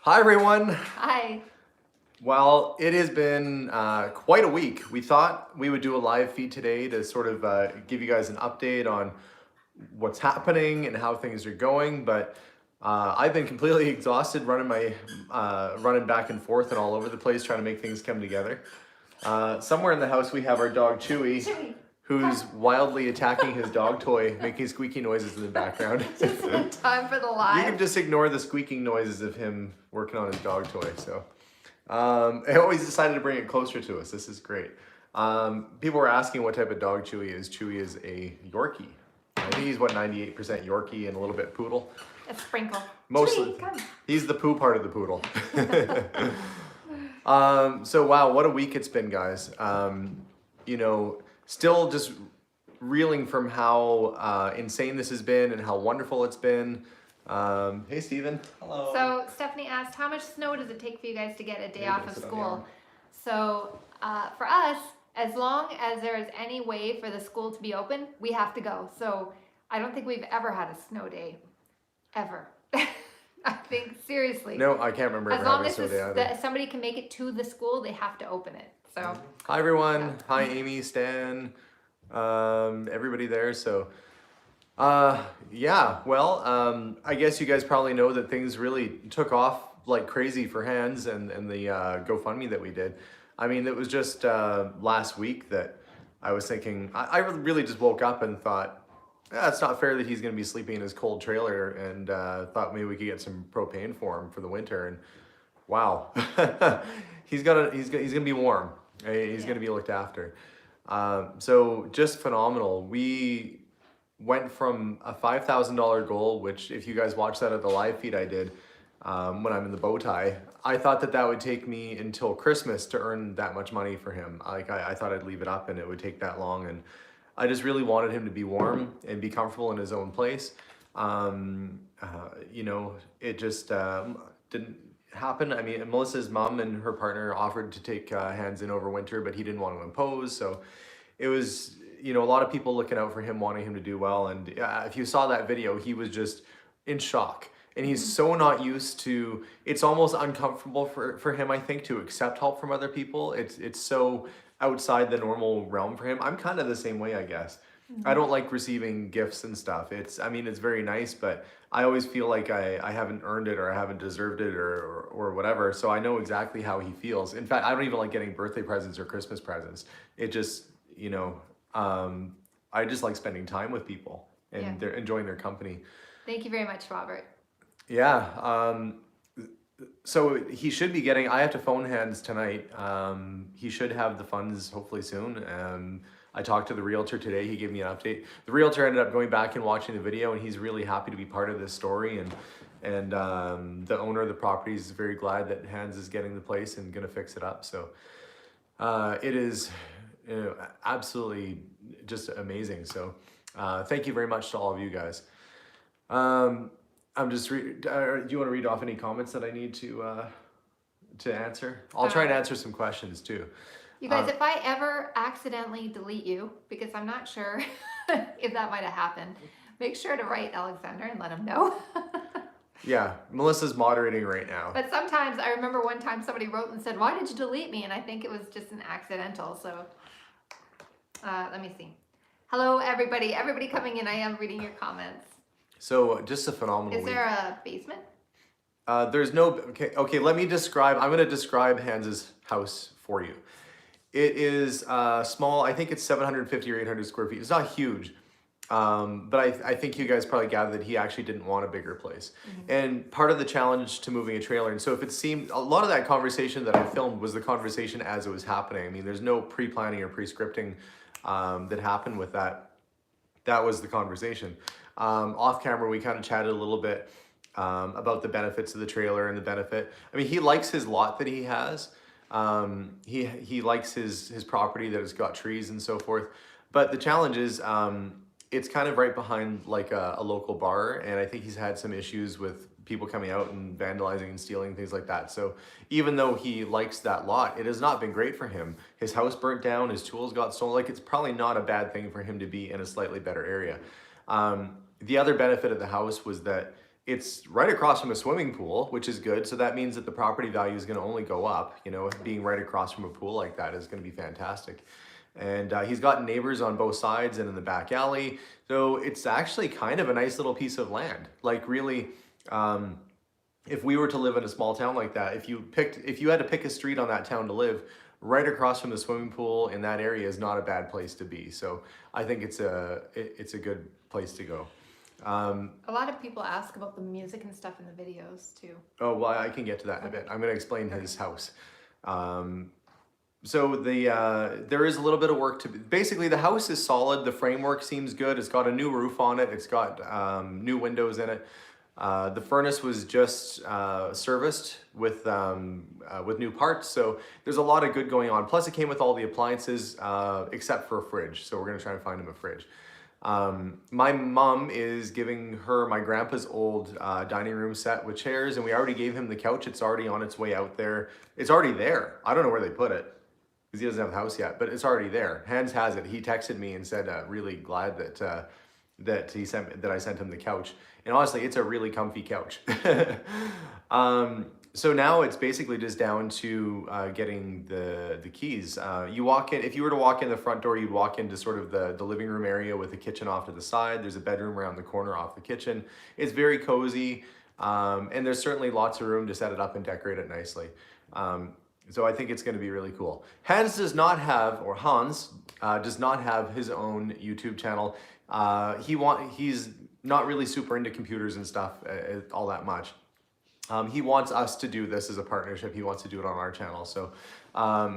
Hi everyone. Hi. Well, it has been quite a week. We thought we would do a live feed today to sort of give you guys an update on what's happening and how things are going, but I've been completely exhausted running back and forth and all over the place trying to make things come together. Somewhere in the house we have our dog Chewy, who's wildly attacking his dog toy, making squeaky noises in the background. Just in time for the You live. can just ignore the squeaking noises of him working on his dog toy. So I always decided to bring it closer to us. This is great. People were asking what type of dog Chewy is. Chewy is a Yorkie. I think he's 98% Yorkie and a little bit poodle. A sprinkle. Mostly, Chewy, come. he's the poo part of the poodle. So wow, what a week it's been, guys. Still just reeling from how insane this has been and how wonderful it's been. Hey, Steven. Hello. So Stephanie asked, how much snow does it take for you guys to get a day Yeah, off of sit on school? So for us, as long as there is any way for the school to be open, we have to go. So I don't think we've ever had a snow day, ever. I think seriously. No, I can't remember As ever long having a as snow day either. somebody can make it to the school, they have to open it. So Hi everyone. Yeah. Hi Amy, Stan, everybody there. So yeah, well, I guess you guys probably know that things really took off like crazy for Hands and the GoFundMe that we did. I mean, it was just last week that I was thinking, I really just woke up and thought, it's not fair that he's going to be sleeping in his cold trailer, and thought maybe we could get some propane for him for the winter. And wow, he's going to be warm. He's going to be looked after. So just phenomenal. We went from a $5,000 goal, which if you guys watched that at the live feed I did when I'm in the bow tie, I thought that would take me until Christmas to earn that much money for him. Like I thought I'd leave it up and it would take that long, and I just really wanted him to be warm and be comfortable in his own place. It just didn't happen. I mean, Melissa's mom and her partner offered to take Hands in over winter, but he didn't want to impose. So it was, a lot of people looking out for him, wanting him to do well. And if you saw that video, he was just in shock. And he's so not used to, it's almost uncomfortable for him, I think, to accept help from other people. It's so outside the normal realm for him. I'm kind of the same way, I guess. I don't like receiving gifts and stuff. It's very nice, but I always feel like I haven't earned it or I haven't deserved it or whatever. So I know exactly how he feels. In fact, I don't even like getting birthday presents or Christmas presents. It just, I just like spending time with people and they're enjoying their company. thank you very much, Robert. Yeah. So he should be getting, I have to phone Hands tonight. He should have the funds hopefully soon. I talked to the realtor today. He gave me an update. The realtor ended up going back and watching the video, and he's really happy to be part of this story. And the owner of the property is very glad that Hands is getting the place and going to fix it up. So it is absolutely just amazing. So thank you very much to all of you guys. I'm just do you want to read off any comments that I need to answer? I'll try and answer some questions too. You guys, if I ever accidentally delete you, because I'm not sure if that might have happened, make sure to write Alexander and let him know. Yeah, Melissa's moderating right now. But sometimes, I remember one time somebody wrote and said, why did you delete me? And I think it was just an accidental, so let me see. Hello, everybody. Everybody coming in, I am reading your comments. So just a phenomenal Is there a basement? There's no, okay, let me describe, I'm going to describe Hans's house for you. It is small. I think it's 750 or 800 square feet. It's not huge, but I think you guys probably gathered that he actually didn't want a bigger place. Mm-hmm. And part of the challenge to moving a trailer, and so if it seemed, a lot of that conversation that I filmed was the conversation as it was happening. I mean, there's no pre-planning or pre-scripting that happened with that. That was the conversation. Off camera, we kind of chatted a little bit about the benefits of the trailer and the benefit. I mean, he likes his lot that he has. He likes his property that has got trees and so forth. But the challenge is it's kind of right behind like a local bar, and I think he's had some issues with people coming out and vandalizing and stealing, things like that. So even though he likes that lot, it has not been great for him. His house burnt down, his tools got stolen. Like, it's probably not a bad thing for him to be in a slightly better area. The other benefit of the house was that it's right across from a swimming pool, which is good. So that means that the property value is going to only go up. You know, being right across from a pool like that is going to be fantastic. And he's got neighbors on both sides and in the back alley. So it's actually kind of a nice little piece of land. Like really, if we were to live in a small town like that, if you had to pick a street on that town to live, right across from the swimming pool in that area is not a bad place to be. So I think it's a good place to go. A lot of people ask about the music and stuff in the videos too. Oh, well, I can get to that in a bit. I'm going to explain his house. So there is a little bit of work to basically the house is solid. The framework seems good. It's got a new roof on it. It's got new windows in it. The furnace was just serviced with new parts. So there's a lot of good going on. Plus it came with all the appliances except for a fridge. So we're going to try and find him a fridge. My mom is giving her my grandpa's old dining room set with chairs, and we already gave him the couch. It's already on its way out there. It's already there. I don't know where they put it because he doesn't have a house yet, but it's already there. Hans has it. He texted me and said, really glad that I sent him the couch. And honestly, it's a really comfy couch. So now it's basically just down to getting the keys. You walk in, if you were to walk in the front door, you'd walk into sort of the living room area with the kitchen off to the side. There's a bedroom around the corner off the kitchen. It's very cozy, and there's certainly lots of room to set it up and decorate it nicely. So I think it's going to be really cool. Hans does not have his own YouTube channel. He's not really super into computers and stuff all that much. He wants us to do this as a partnership. He wants to do it on our channel. So I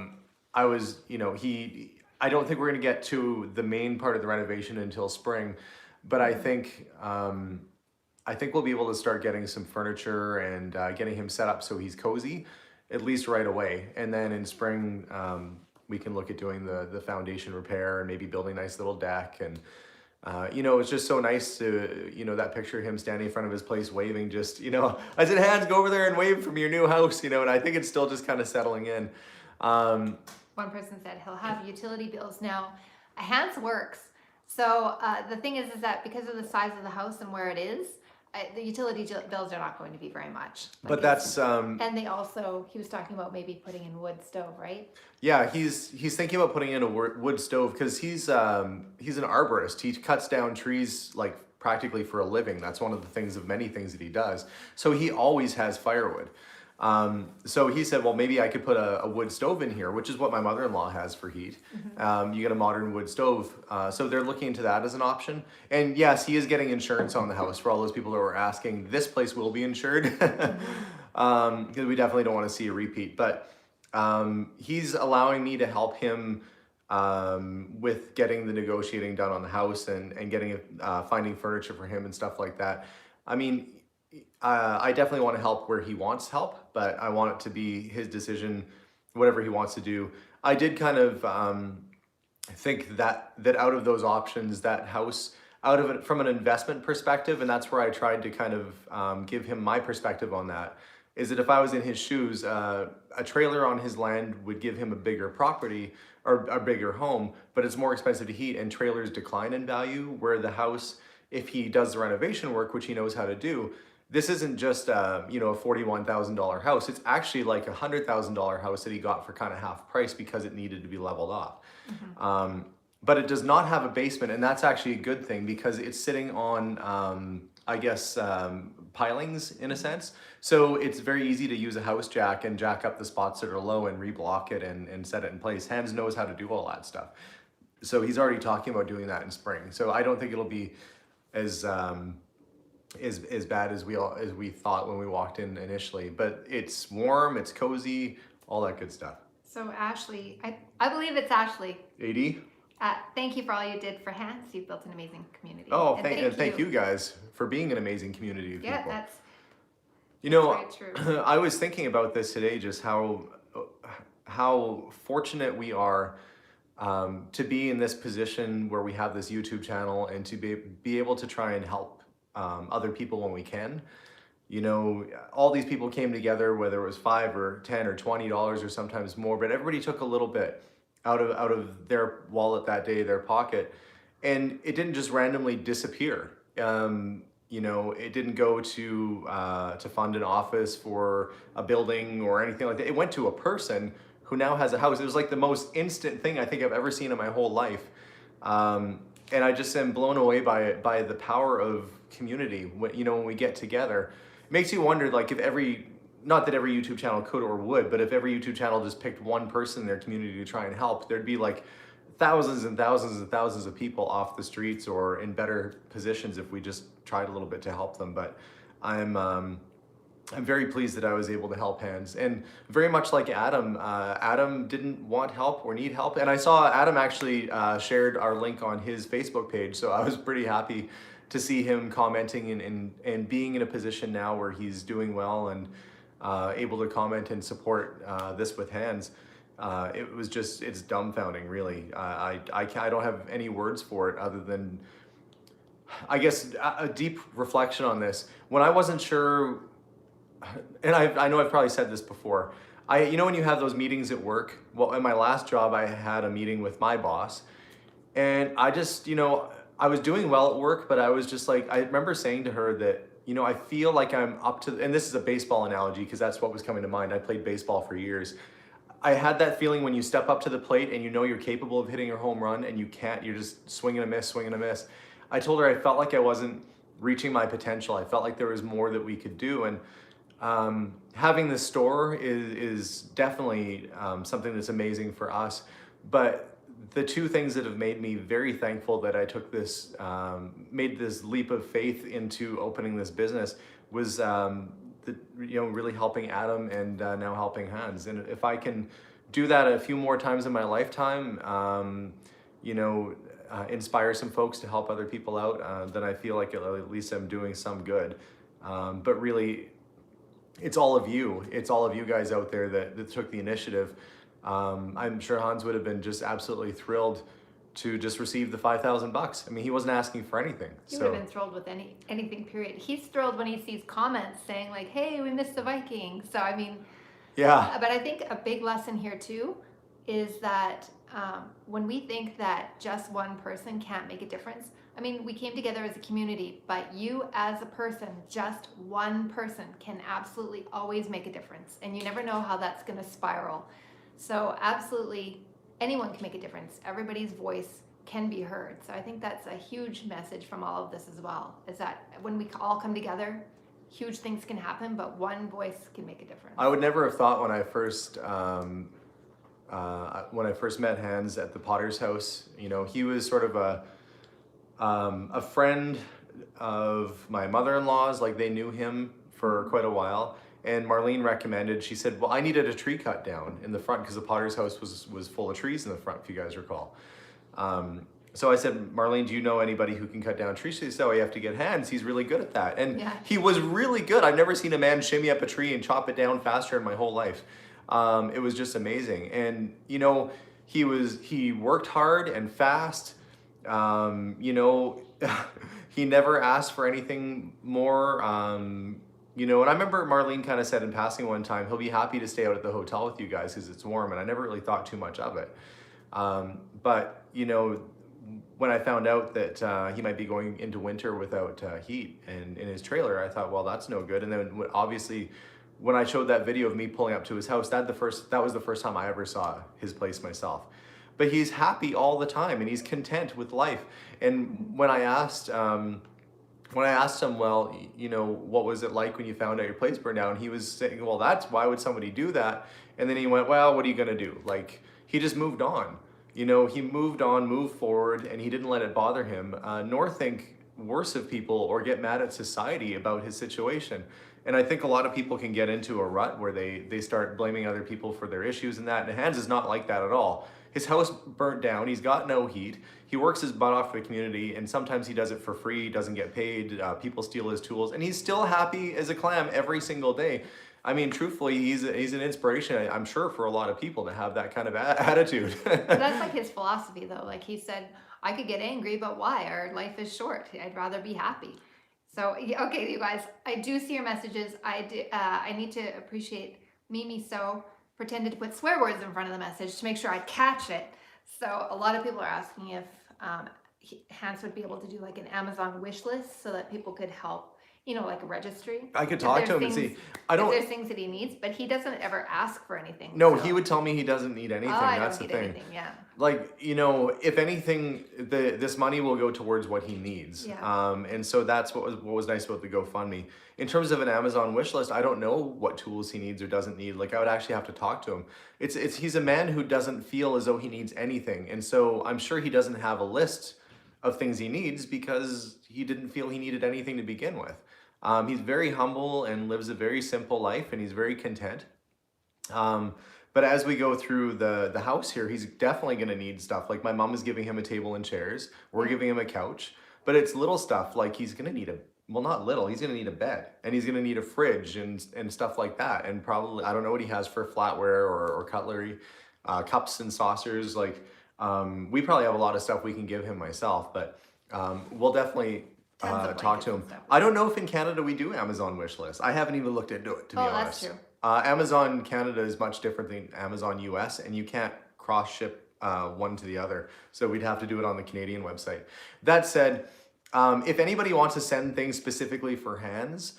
don't think we're going to get to the main part of the renovation until spring, but I think we'll be able to start getting some furniture and getting him set up so he's cozy, at least right away. And then in spring, we can look at doing the foundation repair and maybe building a nice little deck. And it's just so nice to, that picture of him standing in front of his place waving, just, I said, Hans, go over there and wave from your new house, and I think it's still just kind of settling in. One person said he'll have utility bills. Now, Hans works. So the thing is that because of the size of the house and where it is, the utility bills are not going to be very much. But that's and they also, he was talking about maybe putting in wood stove, right? Yeah, he's thinking about putting in a wood stove because he's an arborist. He cuts down trees like practically for a living. That's one of the things of many things that he does. So he always has firewood. So he said, well, maybe I could put a wood stove in here, which is what my mother-in-law has for heat. Mm-hmm. You get a modern wood stove. So they're looking into that as an option. And yes, he is getting insurance on the house for all those people that were asking. This place will be insured because we definitely don't want to see a repeat. But he's allowing me to help him with getting the negotiating done on the house and getting finding furniture for him and stuff like that. I mean, I definitely want to help where he wants help, but I want it to be his decision, whatever he wants to do. I did kind of think that out of those options, that house, out of it from an investment perspective, and that's where I tried to kind of give him my perspective on that, is that if I was in his shoes, a trailer on his land would give him a bigger property or a bigger home, but it's more expensive to heat, and trailers decline in value, where the house, if he does the renovation work, which he knows how to do, this isn't just a $41,000 house. It's actually like a $100,000 house that he got for kind of half price because it needed to be leveled off. Mm-hmm. But it does not have a basement, and that's actually a good thing because it's sitting on, pilings in a sense. So it's very easy to use a house jack and jack up the spots that are low and reblock it and set it in place. Hans knows how to do all that stuff. So he's already talking about doing that in spring. So I don't think it'll be as bad as we thought when we walked in initially, but it's warm, it's cozy, all that good stuff. So Ashley, I believe it's Ashley. AD? Thank you for all you did for Hans. You've built an amazing community. Oh, thank you guys for being an amazing community of people. That's very true. I was thinking about this today, just how fortunate we are to be in this position where we have this YouTube channel and to be able to try and help other people when we can. All these people came together, whether it was $5 or $10 or $20 or sometimes more, but everybody took a little bit out of their wallet that day, their pocket, and it didn't just randomly disappear. You know, it didn't go to fund an office for a building or anything like that. It went to a person who now has a house. It was like the most instant thing I think I've ever seen in my whole life. And I just am blown away by it, by the power of community. When we get together, it makes you wonder, like, if not that every YouTube channel could or would, but if every YouTube channel just picked one person in their community to try and help, there'd be like thousands and thousands and thousands of people off the streets or in better positions if we just tried a little bit to help them. But I'm very pleased that I was able to help Hands, and very much like Adam, Adam didn't want help or need help, and I saw Adam actually shared our link on his Facebook page, so I was pretty happy to see him commenting and being in a position now where he's doing well and able to comment and support this with Hands. It's dumbfounding, really. I don't have any words for it other than, I guess, a deep reflection on this. When I wasn't sure, and I know I've probably said this before, when you have those meetings at work, well, in my last job, I had a meeting with my boss, and I just, I was doing well at work, but I was just like, I remember saying to her that, I feel like I'm up to, and this is a baseball analogy because that's what was coming to mind. I played baseball for years. I had that feeling when you step up to the plate and you're capable of hitting a home run and you can't, you're just swinging a miss, swinging a miss. I told her I felt like I wasn't reaching my potential. I felt like there was more that we could do. And having this store is definitely something that's amazing for us. But the two things that have made me very thankful that I took this, made this leap of faith into opening this business was really helping Adam and now helping Hans. And if I can do that a few more times in my lifetime, inspire some folks to help other people out, then I feel like at least I'm doing some good. But really, it's all of you. It's all of you guys out there that took the initiative. I'm sure Hans would have been just absolutely thrilled to just receive the $5,000. I mean, he wasn't asking for anything. He would have been thrilled with anything, period. He's thrilled when he sees comments saying like, hey, we missed the Vikings. So, I mean, yeah. But I think a big lesson here too is that when we think that just one person can't make a difference, I mean, we came together as a community, but you as a person, just one person can absolutely always make a difference. And you never know how that's going to spiral. So absolutely, anyone can make a difference. Everybody's voice can be heard. So I think that's a huge message from all of this as well, is that when we all come together, huge things can happen, but one voice can make a difference. I would never have thought when I first met Hans at the Potter's house, he was sort of a friend of my mother-in-law's, like they knew him for quite a while. And Marlene recommended, she said, well, I needed a tree cut down in the front because the Potter's house was full of trees in the front, if you guys recall. So I said, Marlene, do you know anybody who can cut down trees? She said, oh, you have to get Hans. He's really good at that. And yeah, he was really good. I've never seen a man shimmy up a tree and chop it down faster in my whole life. It was just amazing. And, he worked hard and fast. He never asked for anything more. And I remember Marlene kind of said in passing one time, he'll be happy to stay out at the hotel with you guys because it's warm, and I never really thought too much of it. But when I found out that he might be going into winter without heat and in his trailer, I thought, well, that's no good. And then obviously, when I showed that video of me pulling up to his house, that was the first time I ever saw his place myself. But he's happy all the time, and he's content with life. And when I asked him, well, what was it like when you found out your place burned down? He was saying, well, why would somebody do that? And then he went, well, what are you going to do? Like, he just moved on. He moved on, moved forward, and he didn't let it bother him, nor think worse of people or get mad at society about his situation. And I think a lot of people can get into a rut where they start blaming other people for their issues and that. And Hans is not like that at all. His house burnt down. He's got no heat. He works his butt off for the community, and sometimes he does it for free. He doesn't get paid. People steal his tools, and he's still happy as a clam every single day. I mean, truthfully, he's an inspiration, I'm sure, for a lot of people to have that kind of attitude. That's like his philosophy, though. Like he said, I could get angry, but why? Our life is short. I'd rather be happy. So, okay, you guys, I do see your messages. I need to appreciate Mimi so pretended to put swear words in front of the message to make sure I catch it. So a lot of people are asking if Hans would be able to do like an Amazon wish list so that people could help, like a registry. I could If talk to there's him and things- see. I If don't. there's things that he needs, but he doesn't ever ask for anything. No, so- he would tell me he doesn't need anything. Oh, I That's don't the need thing. anything. Yeah. Like, if anything, this money will go towards what he needs. Yeah. And so that's what was nice about the GoFundMe. In terms of an Amazon wish list, I don't know what tools he needs or doesn't need. Like, I would actually have to talk to him. He's a man who doesn't feel as though he needs anything. And so I'm sure he doesn't have a list of things he needs because he didn't feel he needed anything to begin with. He's very humble and lives a very simple life, and he's very content. But as we go through the house here, he's definitely going to need stuff. Like my mom is giving him a table and chairs. We're giving him a couch. But it's little stuff like he's going to need not little, he's going to need a bed. And he's going to need a fridge and stuff like that. And probably, I don't know what he has for flatware or cutlery, cups and saucers. Like we probably have a lot of stuff we can give him myself. But we'll definitely Tons of talk to blankets him. and stuff. I don't know if in Canada we do Amazon wish lists. I haven't even looked into it, to be Oh, honest. that's true. Amazon Canada is much different than Amazon US, and you can't cross ship one to the other. So we'd have to do it on the Canadian website. That said, if anybody wants to send things specifically for Hans,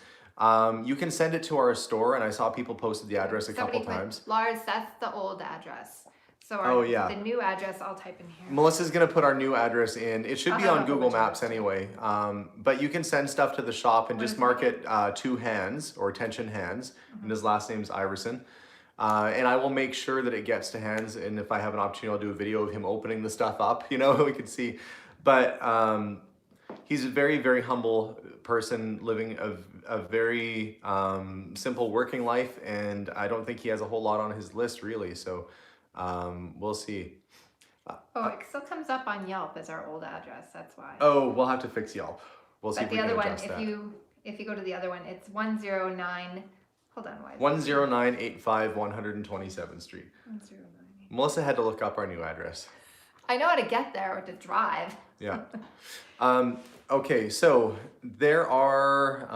you can send it to our store, and I saw people posted the address a couple Somebody put, times. Lars, that's the old address. So Oh, yeah. the new address I'll type in here. Melissa's gonna put our new address in. It should I'll be have on a whole Google bunch of Maps those. anyway. But you can send stuff to the shop and What just is mark it to Hans or attention Hans, and his last name's Iverson. And I will make sure that it gets to Hans. And if I have an opportunity, I'll do a video of him opening the stuff up. We can see. But he's a very, very humble person living a very simple working life, and I don't think he has a whole lot on his list really. So we'll see. Oh, it still comes up on Yelp as our old address. That's why. Oh, we'll have to fix Yelp. We'll see But if we the can other one, adjust that. if you go to the other one, it's 109. Hold on, why? is it- 10985 127th Street. 109. Melissa had to look up our new address. I know how to get there or to drive. Yeah. Okay, so there are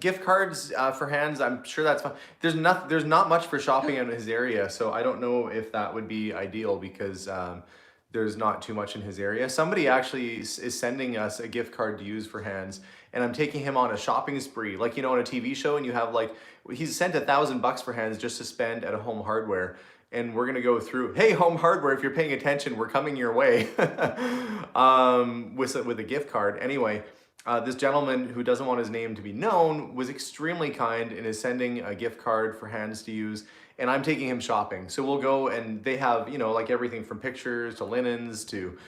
gift cards for Hans. I'm sure that's fine. There's not much for shopping in his area, so I don't know if that would be ideal because there's not too much in his area. Somebody actually is sending us a gift card to use for Hans, and I'm taking him on a shopping spree, like on a TV show, and you have he's sent $1,000 for Hans just to spend at a Home Hardware. And we're gonna go through, hey, Home Hardware, if you're paying attention, we're coming your way with a gift card. Anyway, this gentleman who doesn't want his name to be known was extremely kind and is sending a gift card for Hans to use. And I'm taking him shopping. So we'll go and they have, like everything from pictures to linens to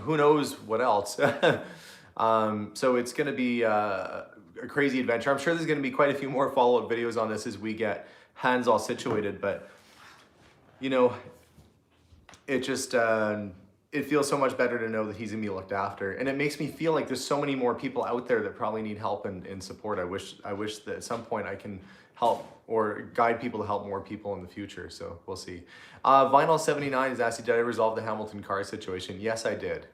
who knows what else. So it's gonna be a crazy adventure. I'm sure there's gonna be quite a few more follow-up videos on this as we get Hans all situated, but it just it feels so much better to know that he's gonna be looked after, and it makes me feel like there's so many more people out there that probably need help and support. I wish that at some point I can help or guide people to help more people in the future. So we'll see. Vinyl 79 is asking, did I resolve the Hamilton car situation? Yes, I did.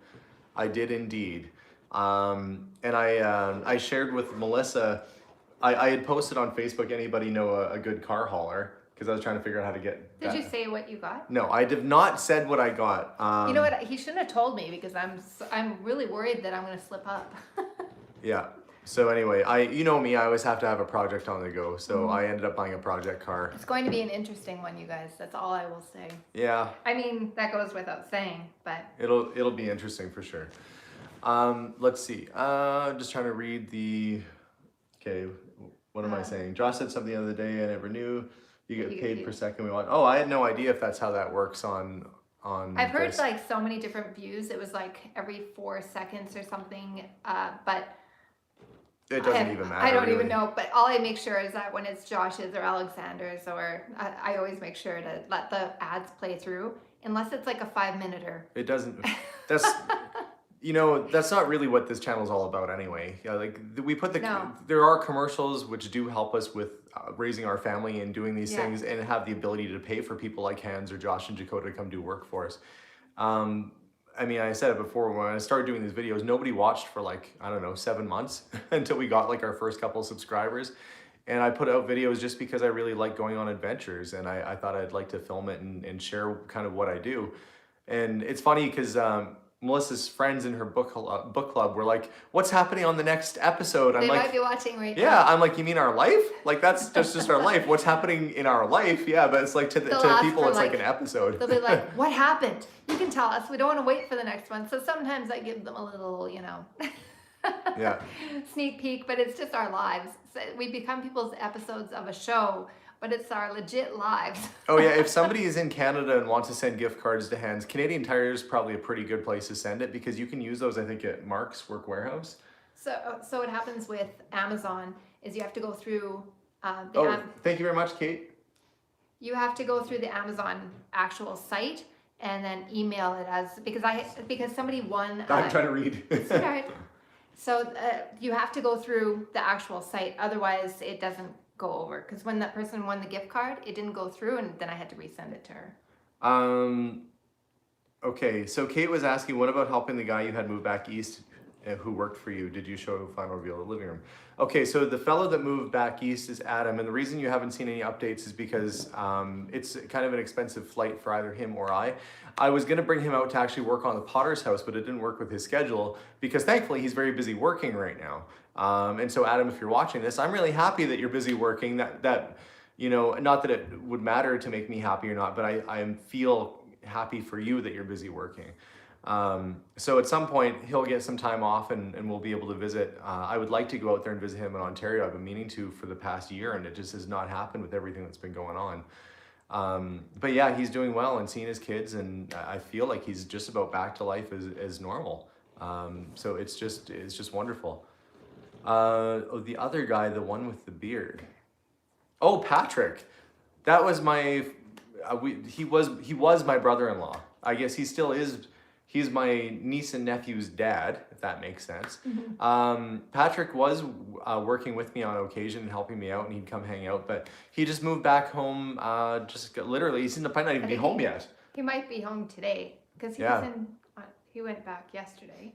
I did indeed. And I shared with Melissa. I had posted on Facebook. Anybody know a good car hauler? Because I was trying to figure out how to get. Did you say what you got? No, I did not said what I got. You know what? He shouldn't have told me because I'm really worried that I'm going to slip up. Yeah. So anyway, you know me, I always have to have a project on the go. So I ended up buying a project car. It's going to be an interesting one, you guys. That's all I will say. Yeah. I mean, that goes without saying, but It'll be interesting for sure. Let's see. Just trying to read the. Okay, what am I saying? Josh said something the other day. I never knew. You get paid per second we want. Oh, I had no idea if that's how that works on. I've heard this. like so many different views. It was like every 4 seconds or something. But It doesn't even matter. I don't really. even know. But all I make sure is that when it's Josh's or Alexander's, or I always make sure to let the ads play through, unless it's like a 5-minuter. It doesn't. That's. That's not really what this channel is all about anyway. Yeah, we put No. there are commercials which do help us with raising our family and doing these Yeah. things and have the ability to pay for people like Hans or Josh and Dakota to come do work for us. I said it before, when I started doing these videos, nobody watched for 7 months until we got our first couple of subscribers. And I put out videos just because I really like going on adventures, and I thought I'd like to film it and share kind of what I do. And it's funny because Melissa's friends in her book club were like, "What's happening on the next episode?" I'm They like, might be watching right "Yeah." now. I'm like, "You mean our life? Like that's just our life. What's happening in our life?" Yeah, but it's like to They'll to ask people, for, it's like an episode. They'll be like, "What happened? You can tell us. We don't want to wait for the next one." So sometimes I give them a little, Yeah. sneak peek, but it's just our lives. So we become people's episodes of a show, but it's our legit lives. Oh yeah, if somebody is in Canada and wants to send gift cards to Hands, Canadian Tire is probably a pretty good place to send it because you can use those, I think, at Mark's Work Warehouse. So what happens with Amazon is you have to go through Thank you very much, Kate. you have to go through the Amazon actual site and then email it because somebody won. I'm trying to read. It's all right. So you have to go through the actual site, otherwise it doesn't go over. Because when that person won the gift card, it didn't go through, and then I had to resend it to her. Okay, so Kate was asking, what about helping the guy you had moved back east who worked for you? Did you show final reveal of the living room? Okay, so the fellow that moved back east is Adam, and the reason you haven't seen any updates is because it's kind of an expensive flight for either him or I. I was gonna bring him out to actually work on the Potter's house, but it didn't work with his schedule because thankfully he's very busy working right now. And so Adam, if you're watching this, I'm really happy that you're busy working. That not that it would matter to make me happy or not, but I feel happy for you that you're busy working. So at some point he'll get some time off and we'll be able to visit. I would like to go out there and visit him in Ontario. I've been meaning to for the past year and it just has not happened with everything that's been going on. But yeah, he's doing well and seeing his kids, and I feel like he's just about back to life as normal. So it's just wonderful. The other guy, the one with the beard. Oh, Patrick. That was my he was my brother-in-law. I guess he still is. He's my niece and nephew's dad, if that makes sense. Mm-hmm. Patrick was working with me on occasion and helping me out, and he'd come hang out, but he just moved back home, literally, he's might not even be home yet. He might be home today, because he went back yesterday.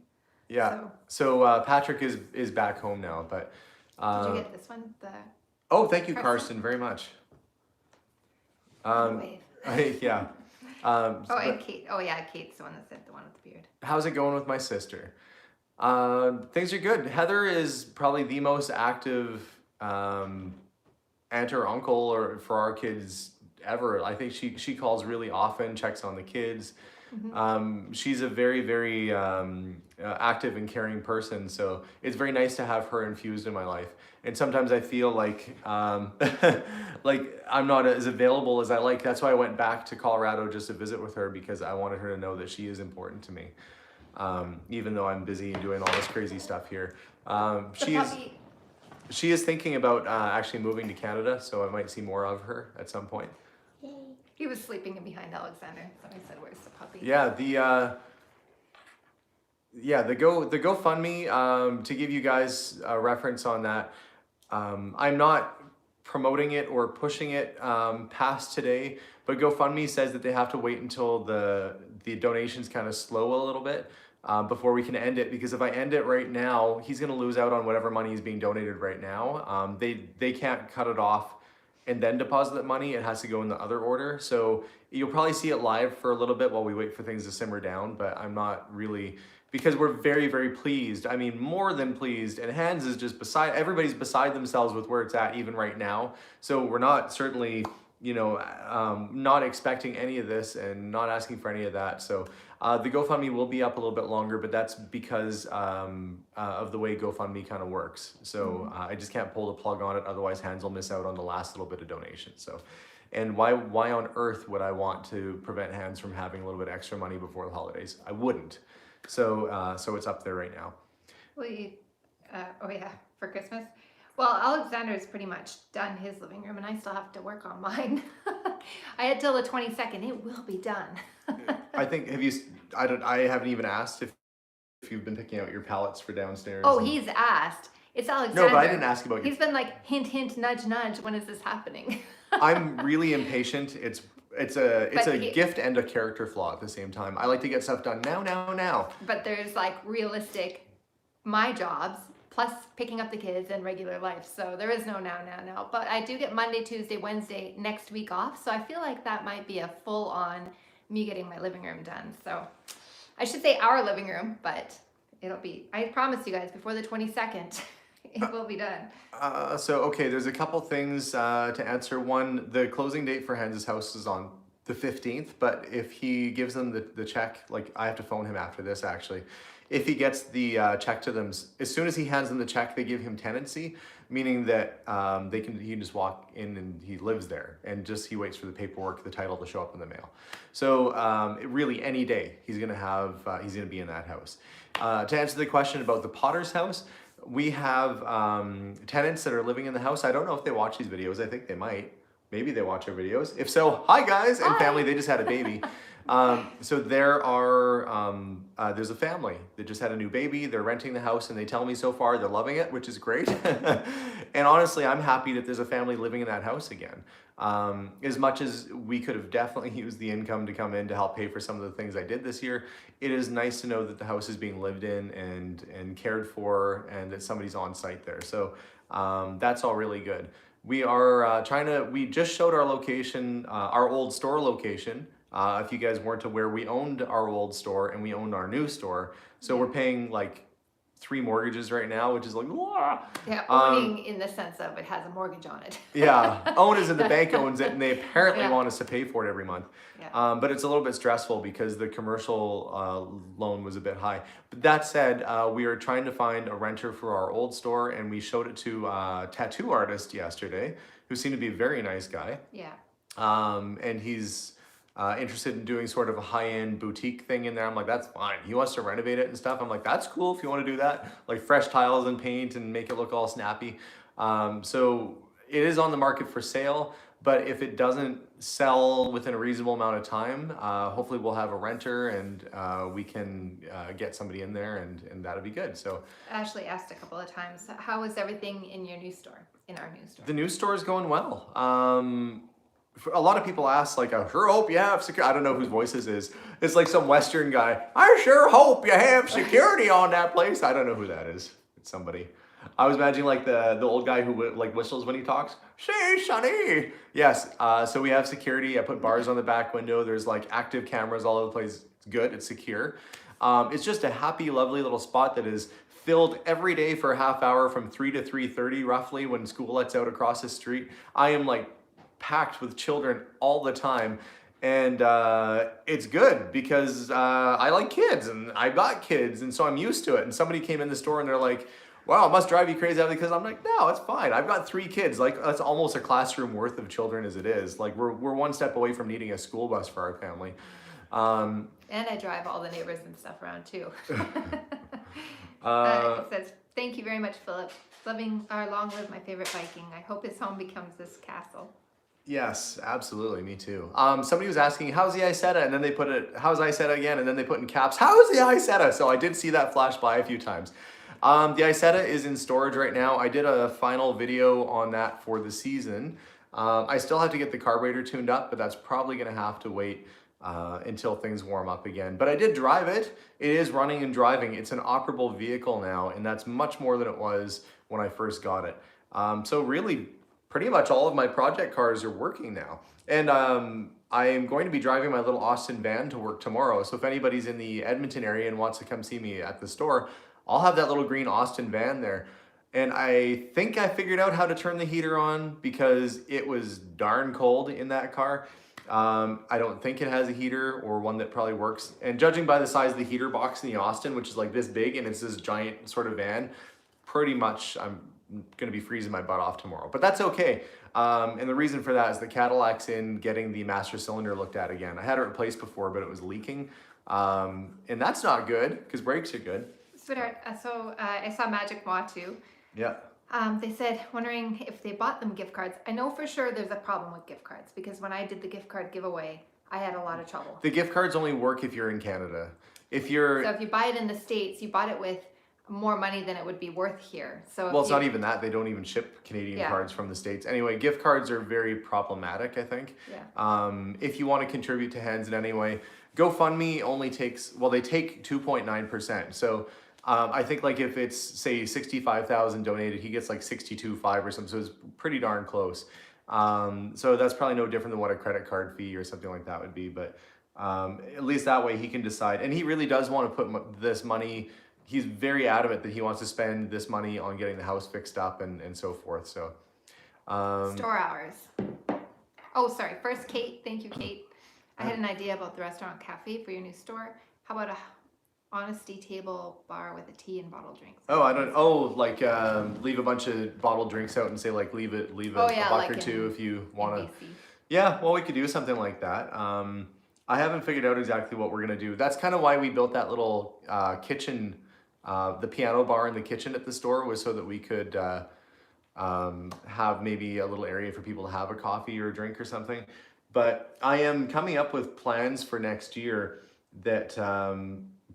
Yeah, so Patrick is back home now, but... Did you get this one? Oh, thank you, Karsten, very much. Yeah. And Kate. Oh yeah, Kate's the one that said the one with the beard. How's it going with my sister? Things are good. Heather is probably the most active aunt or uncle for our kids ever. I think she calls really often, checks on the kids. Mm-hmm. She's a very, very active and caring person, so it's very nice to have her infused in my life. And sometimes I feel like like I'm not as available as I like. That's why I went back to Colorado just to visit with her, because I wanted her to know that she is important to me, even though I'm busy and doing all this crazy stuff here. She is thinking about actually moving to Canada, so I might see more of her at some point. Yay. He was sleeping in behind Alexander, so I said, "Where's the puppy?" Yeah, the GoFundMe, to give you guys a reference on that, I'm not promoting it or pushing it past today, but GoFundMe says that they have to wait until the donations kind of slow a little bit before we can end it, because if I end it right now, he's going to lose out on whatever money is being donated right now. They can't cut it off and then deposit that money. It has to go in the other order. So you'll probably see it live for a little bit while we wait for things to simmer down, but I'm not really, because we're very, very pleased. I mean, more than pleased, and Hands is just everybody's beside themselves with where it's at even right now. So we're not certainly, not expecting any of this and not asking for any of that. So the GoFundMe will be up a little bit longer, but that's because of the way GoFundMe kind of works. So I just can't pull the plug on it. Otherwise, Hands will miss out on the last little bit of donation. So, and why on earth would I want to prevent Hands from having a little bit extra money before the holidays? I wouldn't. So so it's up there right now. For Christmas. Well, Alexander's pretty much done his living room, and I still have to work on mine. I had till the 22nd. It will be done. I think, I haven't even asked if you've been picking out your palettes for downstairs. Oh, he's asked. It's Alexander. No, but I didn't ask about you. He's been like, hint, hint, nudge, nudge. When is this happening? I'm really impatient. It's a gift and a character flaw at the same time. I like to get stuff done now. But there's like realistic, my jobs, plus picking up the kids and regular life. So there is no now. But I do get Monday, Tuesday, Wednesday next week off. So I feel like that might be a full on me getting my living room done. So I should say our living room, but it'll be, I promise you guys, before the 22nd, it will be done. Okay, there's a couple things to answer. One, the closing date for Hens' house is on the 15th, but if he gives them the check, like I have to phone him after this actually. If he gets the check to them, as soon as he hands them the check, they give him tenancy, meaning that he can just walk in and he lives there, and just he waits for the paperwork, the title to show up in the mail. So really, any day he's gonna be in that house. To answer the question about the Potter's house, we have tenants that are living in the house. I don't know if they watch these videos. I think they might. Maybe they watch our videos. If so, hi guys and family. They just had a baby. So there's a family that just had a new baby. They're renting the house, and they tell me so far they're loving it, which is great. And honestly, I'm happy that there's a family living in that house again. As much as we could have definitely used the income to come in to help pay for some of the things I did this year, it is nice to know that the house is being lived in and cared for, and that somebody's on site there. So that's all really good. We are we just showed our location, our old store location. If you guys weren't aware, we owned our old store and we owned our new store. So we're paying like 3 mortgages right now, which is like, wah! Yeah, owning in the sense of it has a mortgage on it. Yeah, own as in the bank owns it, and they apparently Yeah. want us to pay for it every month. Yeah. But it's a little bit stressful because the commercial loan was a bit high. But that said, we are trying to find a renter for our old store, and we showed it to a tattoo artist yesterday, who seemed to be a very nice guy. Yeah. And he's interested in doing sort of a high-end boutique thing in there. I'm like, that's fine. He wants to renovate it and stuff. I'm like, that's cool if you want to do that. Like fresh tiles and paint and make it look all snappy. So it is on the market for sale, but if it doesn't sell within a reasonable amount of time, hopefully we'll have a renter, and we can get somebody in there, and that'll be good. So Ashley asked a couple of times, how is everything in your new store, in our new store? the new store is going well. A lot of people ask, like, I sure hope you have security. I don't know whose voice this is. It's like some Western guy. I sure hope you have security on that place. I don't know who that is. It's somebody. I was imagining like the old guy who like whistles when he talks. Say, Sonny. Yes. So we have security. I put bars on the back window. There's like active cameras all over the place. It's good. It's secure. It's just a happy, lovely little spot that is filled every day for a half hour from 3 to 3:30 roughly when school lets out across the street. I am like packed with children all the time, and it's good because I like kids and I've got kids, and so I'm used to it. And somebody came in the store and they're like, wow, it must drive you crazy because I'm like, no, it's fine. I've got 3 kids. Like that's almost a classroom worth of children as it is. Like we're one step away from needing a school bus for our family. And I drive all the neighbors and stuff around too. It says, thank you very much, Philip. Long live my favorite Viking. I hope his home becomes this castle. Yes, absolutely. Me too. Somebody was asking, how's the Isetta? And then they put it, how's Isetta again? And then they put in caps, how's the Isetta? So I did see that flash by a few times. The Isetta is in storage right now. I did a final video on that for the season. I still have to get the carburetor tuned up, but that's probably going to have to wait until things warm up again. But I did drive it. It is running and driving. It's an operable vehicle now, and that's much more than it was when I first got it. So really, pretty much all of my project cars are working now. And I am going to be driving my little Austin van to work tomorrow. So if anybody's in the Edmonton area and wants to come see me at the store, I'll have that little green Austin van there. And I think I figured out how to turn the heater on because it was darn cold in that car. I don't think it has a heater or one that probably works. And judging by the size of the heater box in the Austin, which is like this big and it's this giant sort of van, pretty much I'm gonna be freezing my butt off tomorrow, but that's okay. And the reason for that is the Cadillac's in getting the master cylinder looked at again. I had it replaced before, but it was leaking. And that's not good because brakes are good. Sweetheart, so I saw Magic Maw too. Yeah. They said, wondering if they bought them gift cards. I know for sure there's a problem with gift cards because when I did the gift card giveaway, I had a lot of trouble. The gift cards only work if you're in Canada. So if you buy it in the States, you bought it with more money than it would be worth here. So well, it's not even that. They don't even ship Canadian cards from the States. Anyway, gift cards are very problematic, I think. Yeah. If you want to contribute to Hens in any way, GoFundMe only takes, well, they take 2.9%. So I think like if it's say 65,000 donated, he gets like 62.5 or something. So it's pretty darn close. So that's probably no different than what a credit card fee or something like that would be. But At least that way he can decide. And he really does want to put this money. He's very adamant that he wants to spend this money on getting the house fixed up and so forth. So Store hours. Oh, sorry. First, Kate. Thank you, Kate. I had an idea about the restaurant cafe for your new store. How about a honesty table bar with a tea and bottled drinks? Oh, I don't. Oh, like leave a bunch of bottled drinks out and say like leave a buck like or two if you want to. BC. Yeah, well, we could do something like that. I haven't figured out exactly what we're gonna do. That's kind of why we built that little kitchen, the piano bar in the kitchen at the store was so that we could have maybe a little area for people to have a coffee or a drink or something. But I am coming up with plans for next year that,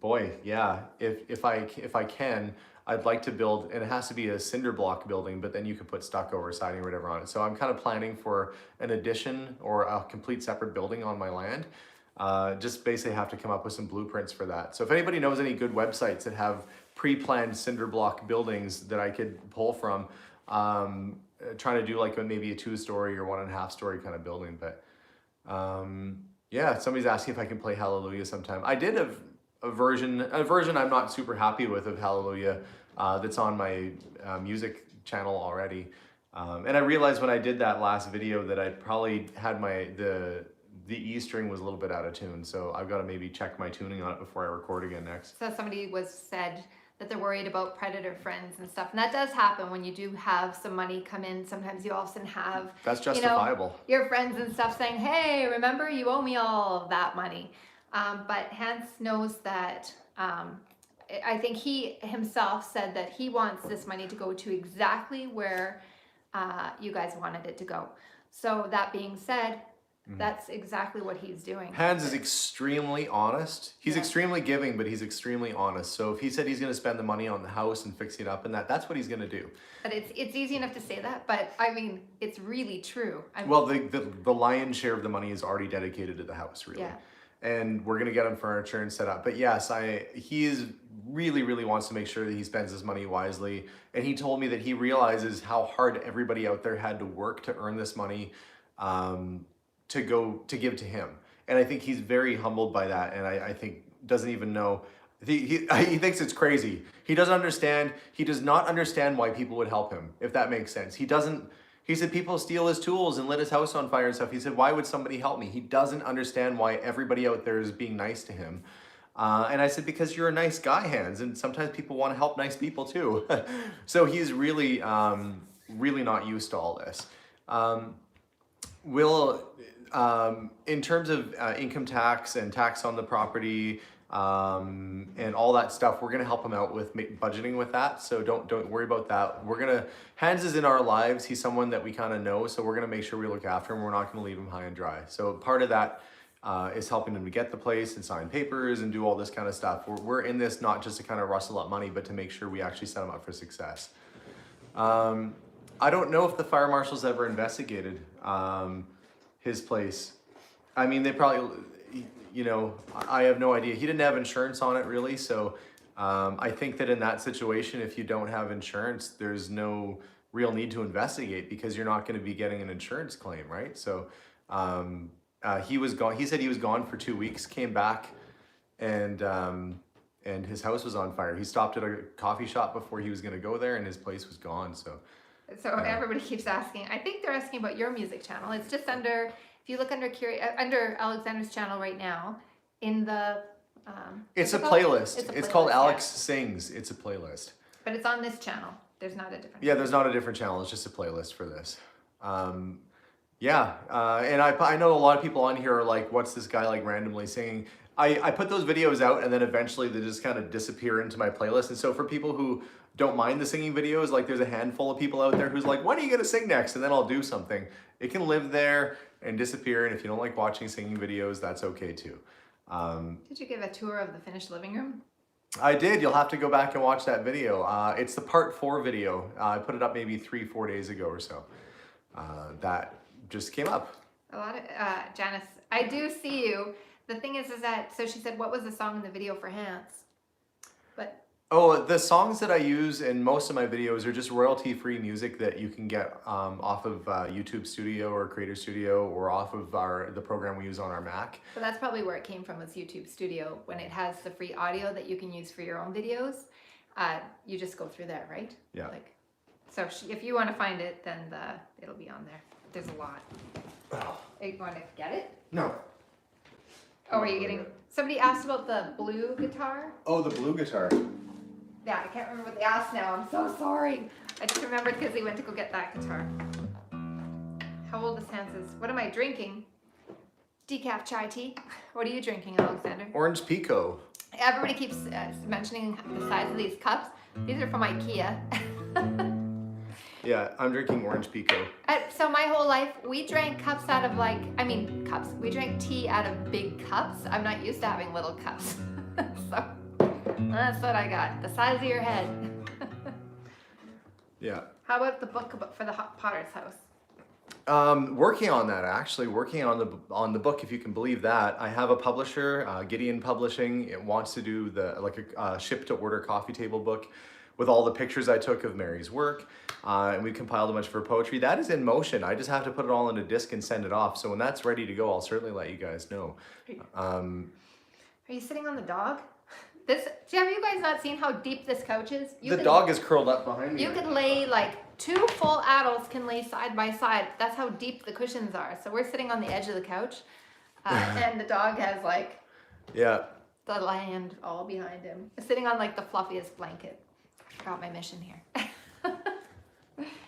boy, yeah, if I can, I'd like to build, and it has to be a cinder block building, but then you could put stucco or siding or whatever on it. So I'm kind of planning for an addition or a complete separate building on my land. Just basically have to come up with some blueprints for that. So if anybody knows any good websites that have pre-planned cinder block buildings that I could pull from, trying to do like maybe a 2-story or 1.5-story kind of building. But yeah, somebody's asking if I can play Hallelujah sometime. I did a version I'm not super happy with of Hallelujah that's on my music channel already. And I realized when I did that last video that I probably had the E string was a little bit out of tune. So I've got to maybe check my tuning on it before I record again next. So somebody said that they're worried about predator friends and stuff. And that does happen when you do have some money come in. Sometimes you all of a sudden have, that's justifiable. Your friends and stuff saying, hey, remember you owe me all of that money. But Hans knows that, I think he himself said that he wants this money to go to exactly where you guys wanted it to go. So that being said, that's exactly what he's doing. Hans is extremely honest. He's extremely giving, but he's extremely honest. So if he said he's going to spend the money on the house and fixing it up and that's what he's going to do. But it's easy enough to say that, but I mean, it's really true. Well, the lion's share of the money is already dedicated to the house, really. Yeah. And we're going to get him furniture and set up. But yes, he is really wants to make sure that he spends his money wisely. And he told me that he realizes how hard everybody out there had to work to earn this money, to give to him. And I think he's very humbled by that. And I think doesn't even know, he thinks it's crazy. He does not understand why people would help him, if that makes sense. He said people steal his tools and lit his house on fire and stuff. He said, why would somebody help me? He doesn't understand why everybody out there is being nice to him. And I said, because you're a nice guy, Hans, and sometimes people want to help nice people too. So he's really not used to all this. In terms of income tax and tax on the property and all that stuff, we're gonna help him out with budgeting with that. So don't worry about that. Hans is in our lives. He's someone that we kind of know, so we're gonna make sure we look after him. We're not gonna leave him high and dry. So part of that is helping him to get the place and sign papers and do all this kind of stuff. We're in this not just to kind of rustle up money, but to make sure we actually set him up for success. I don't know if the fire marshal's ever investigated his place. I mean, they probably, I have no idea. He didn't have insurance on it really. So I think that in that situation, if you don't have insurance, there's no real need to investigate because you're not going to be getting an insurance claim, right? So he was gone. He said he was gone for 2 weeks, came back, and his house was on fire. He stopped at a coffee shop before he was going to go there, and his place was gone. So everybody keeps asking. I think they're asking about your music channel. It's just under, if you look under Alexander's channel right now, in the it's a playlist. It's called Alex Sings. It's a playlist. But it's on this channel. There's not a different. Yeah, there's not a different channel. It's just a playlist for this. And I know a lot of people on here are like, what's this guy like randomly singing? I put those videos out and then eventually they just kind of disappear into my playlist. And so for people who don't mind the singing videos, like there's a handful of people out there who's like, when are you gonna sing next? And then I'll do something. It can live there and disappear. And if you don't like watching singing videos, that's okay too. Did you give a tour of the finished living room? I did. You'll have to go back and watch that video. It's the part 4 video. I put it up maybe 3-4 days ago or so. That just came up. A lot of, Janice, I do see you. The thing is that, so she said, what was the song in the video for Hans? But Oh, the songs that I use in most of my videos are just royalty-free music that you can get off of YouTube Studio or Creator Studio or off of the program we use on our Mac. So that's probably where it came from, was YouTube Studio. When it has the free audio that you can use for your own videos, you just go through there, right? Yeah. Like, so if you want to find it, then it'll be on there. There's a lot. Oh. Are you going to get it? No. Oh, are you getting? Somebody asked about the blue guitar. Oh, the blue guitar. Yeah, I can't remember what they asked now. I'm so sorry. I just remembered because they went to go get that guitar. How old is Hans's? What am I drinking? Decaf chai tea. What are you drinking, Alexander? Orange Pico. Everybody keeps mentioning the size of these cups. These are from IKEA. Yeah, I'm drinking Orange Pico. So my whole life, we drank cups out of cups. We drank tea out of big cups. I'm not used to having little cups. So that's what I got. The size of your head. Yeah. How about the book for the Potter's House? Working on that, actually. Working on the book, if you can believe that. I have a publisher, Gideon Publishing. It wants to do a ship to order coffee table book with all the pictures I took of Mary's work, and we compiled a bunch for poetry. That is in motion. I just have to put it all in a disc and send it off. So when that's ready to go, I'll certainly let you guys know. Are you sitting on the dog? Have you guys not seen how deep this couch is? The dog is curled up behind me. You could lay, like, 2 full adults can lay side by side. That's how deep the cushions are. So we're sitting on the edge of the couch, and the dog has, like, yeah, the land all behind him. Sitting on, like, the fluffiest blanket. I forgot my mission here.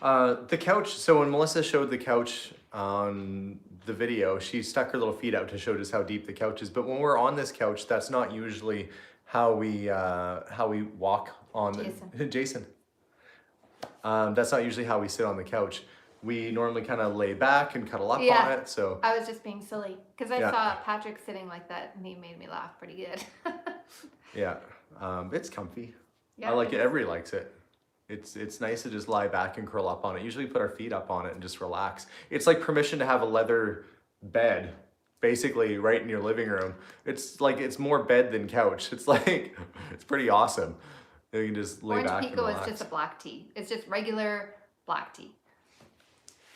The couch, so when Melissa showed the couch on the video, she stuck her little feet out to show just how deep the couch is. But when we're on this couch, that's not usually how we walk on Jason. That's not usually how we sit on the couch. We normally kind of lay back and cuddle up on it. So I was just being silly because I saw Patrick sitting like that and he made me laugh pretty good. Yeah, it's comfy. Yeah, I like it. Everybody likes it. It's nice to just lie back and curl up on it. Usually put our feet up on it and just relax. It's like permission to have a leather bed, basically right in your living room. It's like, it's more bed than couch. It's like, it's pretty awesome. You can just lay back and relax. Orange Pico is just a black tea. It's just regular black tea.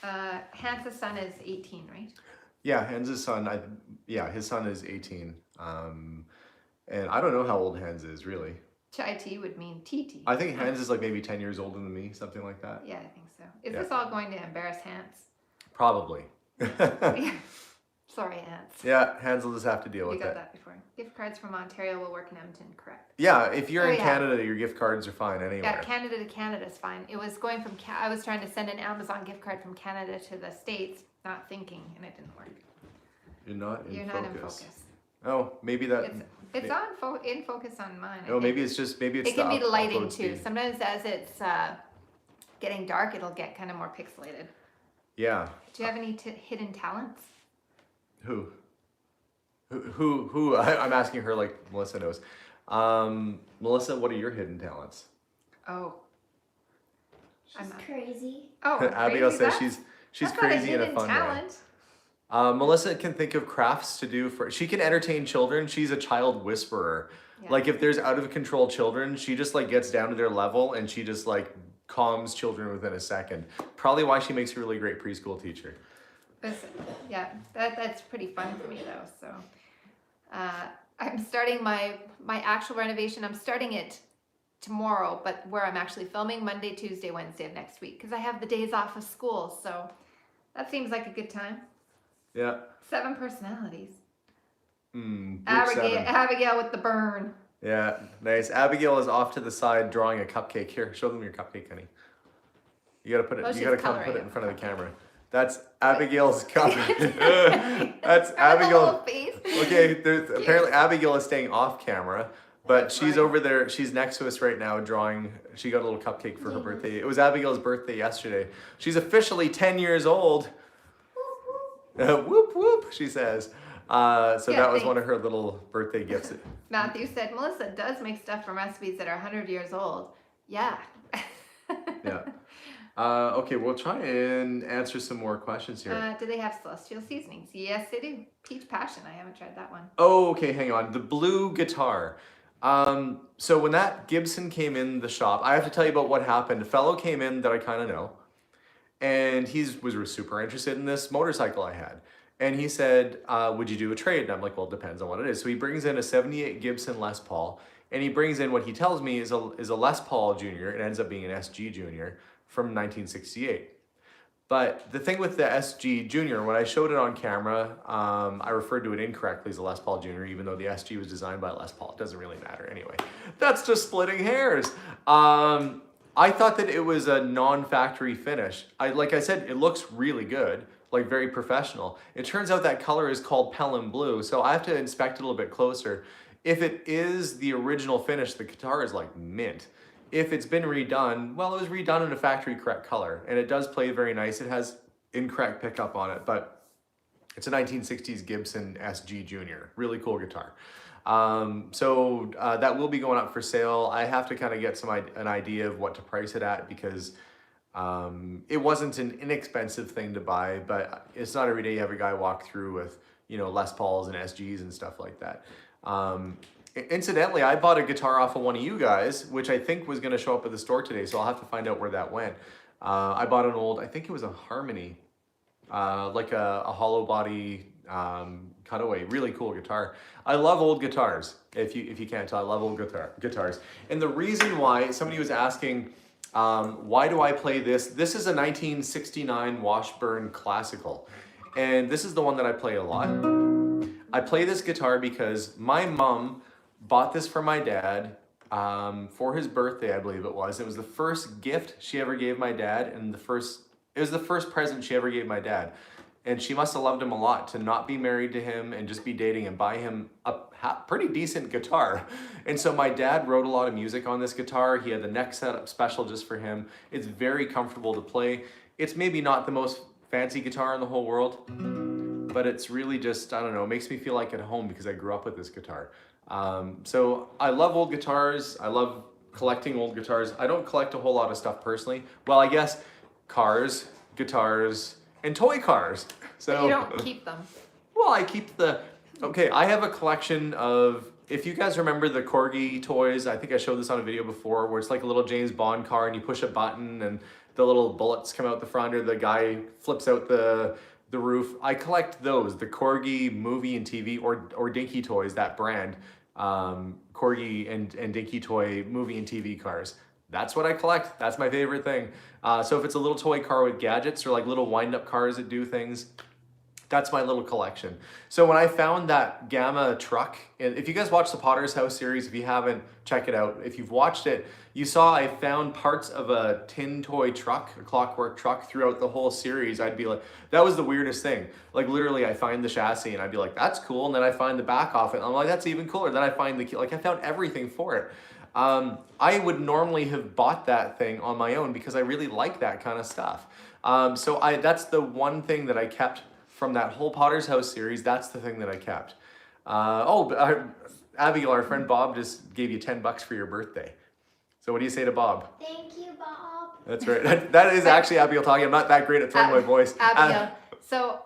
Hans's son is 18, right? Yeah, Hans's son, his son is 18. And I don't know how old Hans is, really. Chai tea would mean tea tea. I think Hans is like maybe 10 years older than me, something like that. Yeah, I think so. Is this all going to embarrass Hans? Probably. Sorry, Hans. Yeah, Hans will just have to deal with You it. got that before. Gift cards from Ontario will work in Edmonton, correct? Yeah, if you're in Canada, your gift cards are fine anywhere. Yeah, Canada to Canada is fine. It was going from, I was trying to send an Amazon gift card from Canada to the States, not thinking, and it didn't work. You're not in You're focus. not in focus. Oh, maybe that. It's in focus on mine. Oh, maybe it's just it can be the lighting too. Sometimes as it's getting dark, it'll get kind of more pixelated. Yeah. Do you have any hidden talents? Who? I'm asking her like Melissa knows. Melissa, what are your hidden talents? Oh. She's crazy. Oh, Abigail says she's that's not a crazy in a hidden fun talent. way. Melissa can think of crafts to do she can entertain children. She's a child whisperer. Yeah. Like if there's out of control children, she just like gets down to their level and she just like calms children within a second. Probably why she makes a really great preschool teacher. Listen, yeah, that's pretty fun for me though. So I'm starting my actual renovation. I'm starting it tomorrow, but where I'm actually filming Monday, Tuesday, Wednesday of next week because I have the days off of school. So that seems like a good time. Yeah. 7 personalities. Abigail, Abigail with the burn. Yeah, nice. Abigail is off to the side drawing a cupcake. Here, show them your cupcake, honey. You gotta put it. You gotta come put it in front of the camera. That's Abigail's cupcake. That's Abigail. Okay, apparently Abigail is staying off camera, but she's over there. She's next to us right now drawing. She got a little cupcake for her birthday. It was Abigail's birthday yesterday. She's officially 10 years old. Whoop whoop, she says. That was one of her little birthday gifts. Matthew said, Melissa does make stuff from recipes that are 100 years old. Yeah. Yeah. Okay, we'll try and answer some more questions here. Do they have celestial seasonings? Yes, they do. Peach Passion. I haven't tried that one. Oh, okay, hang on. The blue guitar. So when that Gibson came in the shop, I have to tell you about what happened. A fellow came in that I kind of know, and he was super interested in this motorcycle I had. And he said, would you do a trade? And I'm like, well, it depends on what it is. So he brings in a 78 Gibson Les Paul, and he brings in what he tells me is a Les Paul Junior. It ends up being an SG Junior from 1968. But the thing with the SG Junior, when I showed it on camera, I referred to it incorrectly as a Les Paul Junior, even though the SG was designed by Les Paul. It doesn't really matter anyway. That's just splitting hairs. I thought that it was a non-factory finish. Like I said, it looks really good, like very professional. It turns out that color is called Pelham Blue, so I have to inspect it a little bit closer. If it is the original finish, the guitar is like mint. If it's been redone, well, it was redone in a factory correct color, and it does play very nice. It has incorrect pickup on it, but it's a 1960s Gibson SG Junior. Really cool guitar. So that will be going up for sale. I have to kind of get an idea of what to price it at, because it wasn't an inexpensive thing to buy, but it's not every day you have a guy walk through with, you know, Les Pauls and SGs and stuff like that. Incidentally, I bought a guitar off of one of you guys, which I think was going to show up at the store today, so I'll have to find out where that went. I bought an old, I think it was a Harmony, like a hollow body cutaway. Really cool guitar. I love old guitars. If you can't tell, I love old guitars. And the reason why, somebody was asking, why do I play this? This is a 1969 Washburn Classical, and this is the one that I play a lot. I play this guitar because my mom bought this for my dad for his birthday, I believe it was. It was the first gift she ever gave my dad, and it was the first present she ever gave my dad. And she must have loved him a lot to not be married to him and just be dating and buy him a pretty decent guitar. And so my dad wrote a lot of music on this guitar. He had the neck set up special just for him. It's very comfortable to play. It's maybe not the most fancy guitar in the whole world, but it's really just, I don't know, it makes me feel like at home because I grew up with this guitar. So I love old guitars. I love collecting old guitars. I don't collect a whole lot of stuff personally. Well, I guess cars, guitars, and toy cars. So But you don't keep them. well, I keep okay, I have a collection of, if you guys remember the Corgi toys, I think I showed this on a video before, where it's like a little James Bond car and you push a button and the little bullets come out the front, or the guy flips out the roof. I collect those, the Corgi movie and TV, or Dinky Toys, that brand, Corgi and Dinky Toy movie and TV cars. That's what I collect. That's my favorite thing. So if it's a little toy car with gadgets, or like little wind-up cars that do things, that's my little collection. So when I found that Gamma truck, and if you guys watch the Potter's House series, if you haven't, check it out. If you've watched it, you saw I found parts of a tin toy truck, a clockwork truck, throughout the whole series. I'd be like, that was the weirdest thing. Like literally I find the chassis and I'd be like, that's cool. And then I find the back off it. And I'm like, that's even cooler. Then I find I found everything for it. I would normally have bought that thing on my own because I really like that kind of stuff. So that's the one thing that I kept from that whole Potter's House series. That's the thing that I kept. Abigail, our friend Bob, just gave you $10 for your birthday. So what do you say to Bob? Thank you, Bob. That's right. That is actually Abigail talking. I'm not that great at throwing my voice. Abigail. So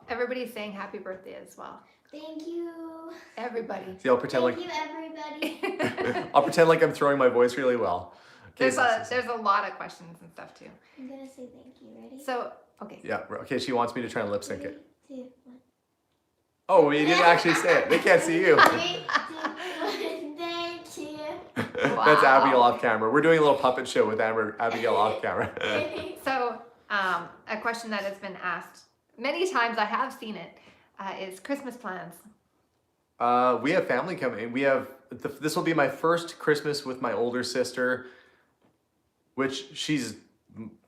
everybody's saying happy birthday as well. Thank you. Everybody. See, I'll pretend Thank you, everybody. I'll pretend like I'm throwing my voice really well. Okay, There's a lot of questions and stuff too. I'm gonna say thank you. Ready? So okay. Yeah. Okay. She wants me to try and lip sync it. 3, 2, 1. Oh, you didn't actually say it. They can't see you. 3, 2, 1. Thank you. That's Abigail off camera. We're doing a little puppet show with Abigail off camera. So a question that has been asked many times, I have seen it, is Christmas plans. We have family coming. This will be my first Christmas with my older sister, which she's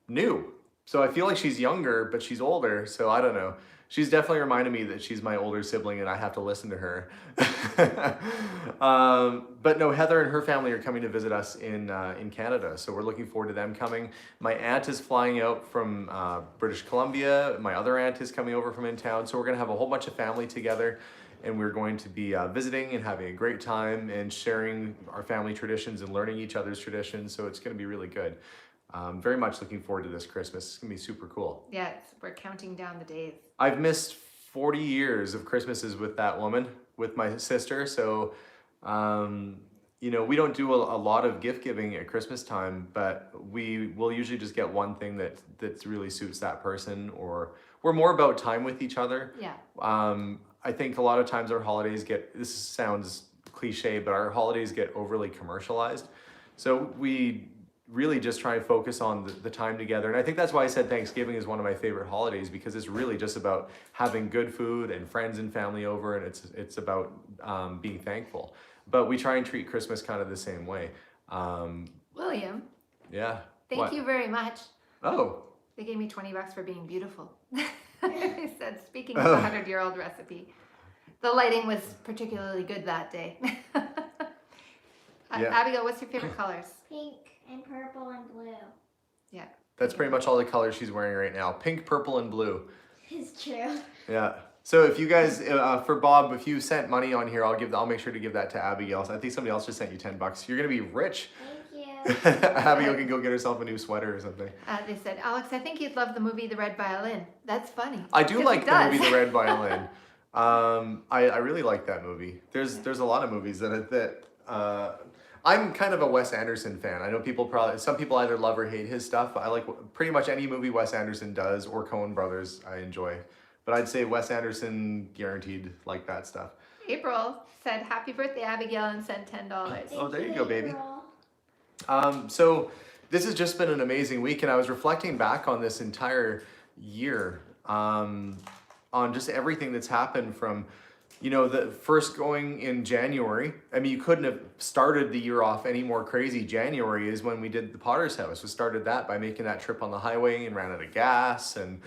new. So I feel like she's younger, but she's older. So I don't know. She's definitely reminded me that she's my older sibling and I have to listen to her. But no, Heather and her family are coming to visit us in Canada. So we're looking forward to them coming. My aunt is flying out from British Columbia. My other aunt is coming over from in town. So we're going to have a whole bunch of family together. And we're going to be visiting and having a great time and sharing our family traditions and learning each other's traditions. So it's going to be really good. Very much looking forward to this Christmas. It's going to be super cool. Yes, we're counting down the days. I've missed 40 years of Christmases with that woman, with my sister. So you know, we don't do a lot of gift giving at Christmas time, but we will usually just get one thing that really suits that person, or we're more about time with each other. Yeah. I think a lot of times our holidays get, this sounds cliche, but our holidays get overly commercialized. So we really just try and focus on the time together. And I think that's why I said Thanksgiving is one of my favorite holidays, because it's really just about having good food and friends and family over, and it's about being thankful. But we try and treat Christmas kind of the same way. William, Yeah. thank What? you very much. Oh, They gave me $20 for being beautiful. They said, speaking of a 100-year-old recipe, the lighting was particularly good that day. Yeah. Abigail, what's your favorite colors? Pink and purple and blue. Yeah. that's pretty much all the colors she's wearing right now. Pink, purple, and blue. It's true. Yeah. So if you guys, for Bob, if you sent money on here, I'll make sure to give that to Abigail. I think somebody else just sent you $10. You're gonna be rich. Thank you. Abigail can go get herself a new sweater or something. They said, Alex, I think you'd love the movie The Red Violin. That's funny. I do 'Cause like it the does. movie The Red Violin. I really like that movie. There's a lot of movies that I'm kind of a Wes Anderson fan. I know some people either love or hate his stuff. I like pretty much any movie Wes Anderson does, or Coen Brothers I enjoy. But I'd say Wes Anderson guaranteed like that stuff. April said, happy birthday, Abigail, and sent $10. Oh, there you go, baby. April. So this has just been an amazing week, and I was reflecting back on this entire year, on just everything that's happened from, you know, the first going in January. I mean, you couldn't have started the year off any more crazy. January is when we did the Potter's House. We started that by making that trip on the highway and ran out of gas, and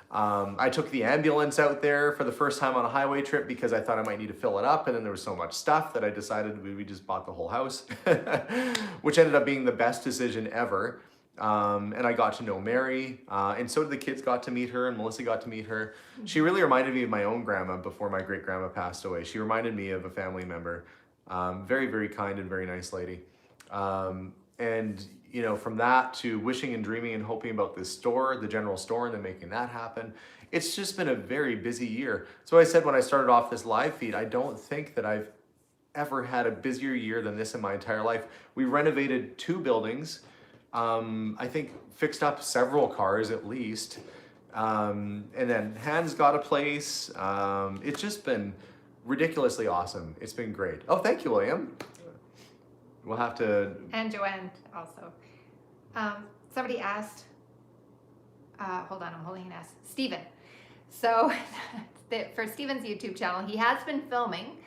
I took the ambulance out there for the first time on a highway trip because I thought I might need to fill it up, and then there was so much stuff that I decided we just bought the whole house, which ended up being the best decision ever. And I got to know Mary, and so did the kids got to meet her, and Melissa got to meet her. She really reminded me of my own grandma before my great grandma passed away. She reminded me of a family member. Very, very kind and very nice lady. And you know, from that to wishing and dreaming and hoping about this store, the general store, and then making that happen. It's just been a very busy year. So I said when I started off this live feed, I don't think that I've ever had a busier year than this in my entire life. We renovated 2 buildings. I think fixed up several cars at least. And then Hans got a place. It's just been ridiculously awesome. It's been great. Oh, thank you, William. We'll have to. And Joanne also. Somebody asked, hold on, I'm holding an S. Steven. So for Steven's YouTube channel, he has been filming,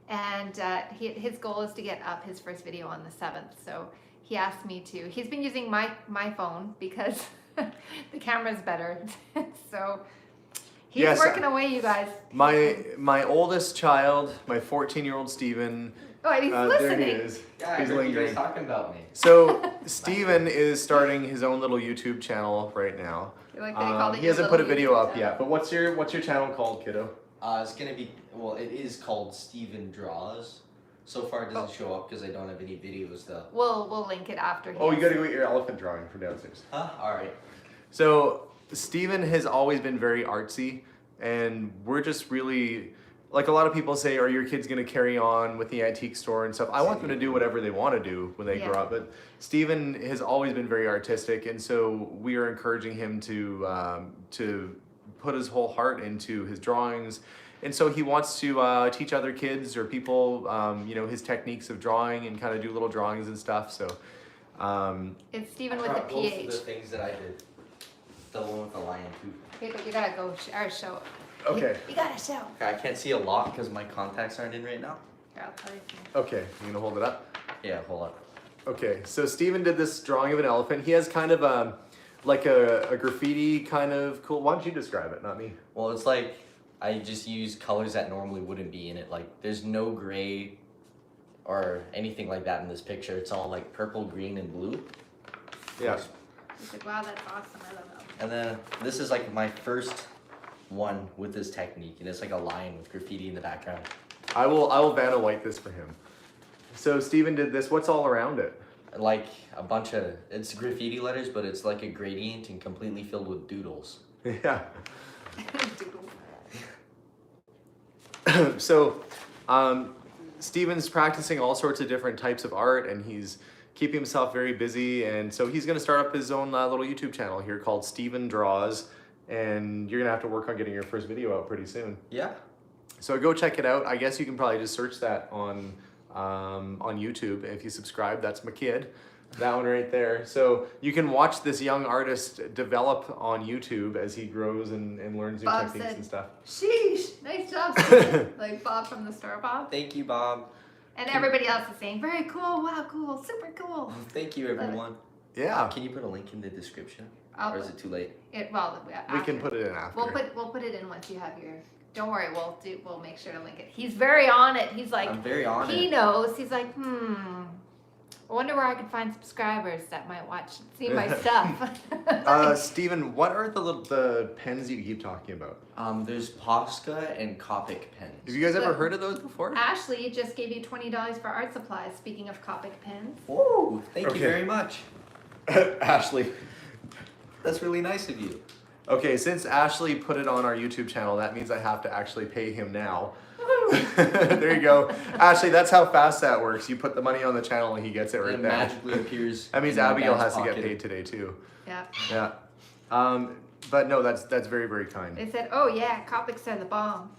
and his goal is to get up his first video on the 7th. So he asked me to. He's been using my phone because the camera's better. So he's Yes, working away, you guys. My oldest child, my 14-year-old Steven. Oh, and he's There listening. he is. Yeah, I He's heard you lingering. guys talking about me. So Steven is starting his own little YouTube channel right now. You like that he called it He your hasn't put a little video YouTube up channel? yet. But what's your channel called, kiddo? It's gonna be, well, it is called Steven Draws. So far it doesn't show up because I don't have any videos though. We'll link it after. he Oh, you has- gotta go get your elephant drawing from downstairs. Huh? Alright. So Steven has always been very artsy, and we're just really, like a lot of people say, are your kids gonna carry on with the antique store and stuff? I want them to do whatever they want to do when they grow Yeah. up, but Steven has always been very artistic, and so we are encouraging him to put his whole heart into his drawings. And so he wants to teach other kids or people, you know, his techniques of drawing and kind of do little drawings and stuff. So, It's Steven I with a brought both of PH. the things that I did. The one with the lion too. Okay, but you gotta go show. okay, You gotta show. Okay, I can't see a lot because my contacts aren't in right now. Here, I'll tell you. okay, you gonna hold it up? Yeah, hold up. Okay, so Steven did this drawing of an elephant. He has kind of like a graffiti kind of cool. Why don't you describe it, not me? Well, it's like I just use colors that normally wouldn't be in it. Like there's no gray or anything like that in this picture. It's all like purple, green, and blue. Yeah. He's like, wow, that's awesome. I love that. And then this is like my first one with this technique, and it's like a lion with graffiti in the background. I will Vanna White this for him. So Steven did this. What's all around it? Like a bunch of, it's graffiti letters, but it's like a gradient and completely filled with doodles. Yeah. Doodle. So, Steven's practicing all sorts of different types of art, and he's keeping himself very busy. And so he's going to start up his own little YouTube channel here called Steven Draws. And you're going to have to work on getting your first video out pretty soon. Yeah. So go check it out. I guess you can probably just search that on YouTube. If you subscribe, that's my kid. That one right there. So you can watch this young artist develop on YouTube as he grows and learns new Bob techniques said, and stuff. Sheesh, nice job, Steven. Like Bob from the store, Bob. Thank you, Bob. And everybody else is saying, very cool, wow, cool, super cool. Thank you, everyone. Yeah. Can you put a link in the description? I'll Or is it too late? well, We after. can put it in after. We'll put it in once you have your. Don't worry, we'll make sure to link it. He's very on it. He's like, I'm very on he it. knows. He's like, I wonder where I could find subscribers that might watch, see my stuff. Steven, what are the pens you keep talking about? There's Posca and Copic pens. Have you guys ever Look. heard of those before? Ashley just gave you $20 for art supplies. Speaking of Copic pens. Whoa, thank Okay. you very much. Ashley. That's really nice of you. Okay, since Ashley put it on our YouTube channel, that means I have to actually pay him now. There you go. Ashley, that's how fast that works. You put the money on the channel and he gets it And right it there. magically appears. That means in my Abigail dad's has to pocket. get paid today too. Yeah. Yeah. But no, that's very, very kind. They said, oh yeah, Copics are the bomb.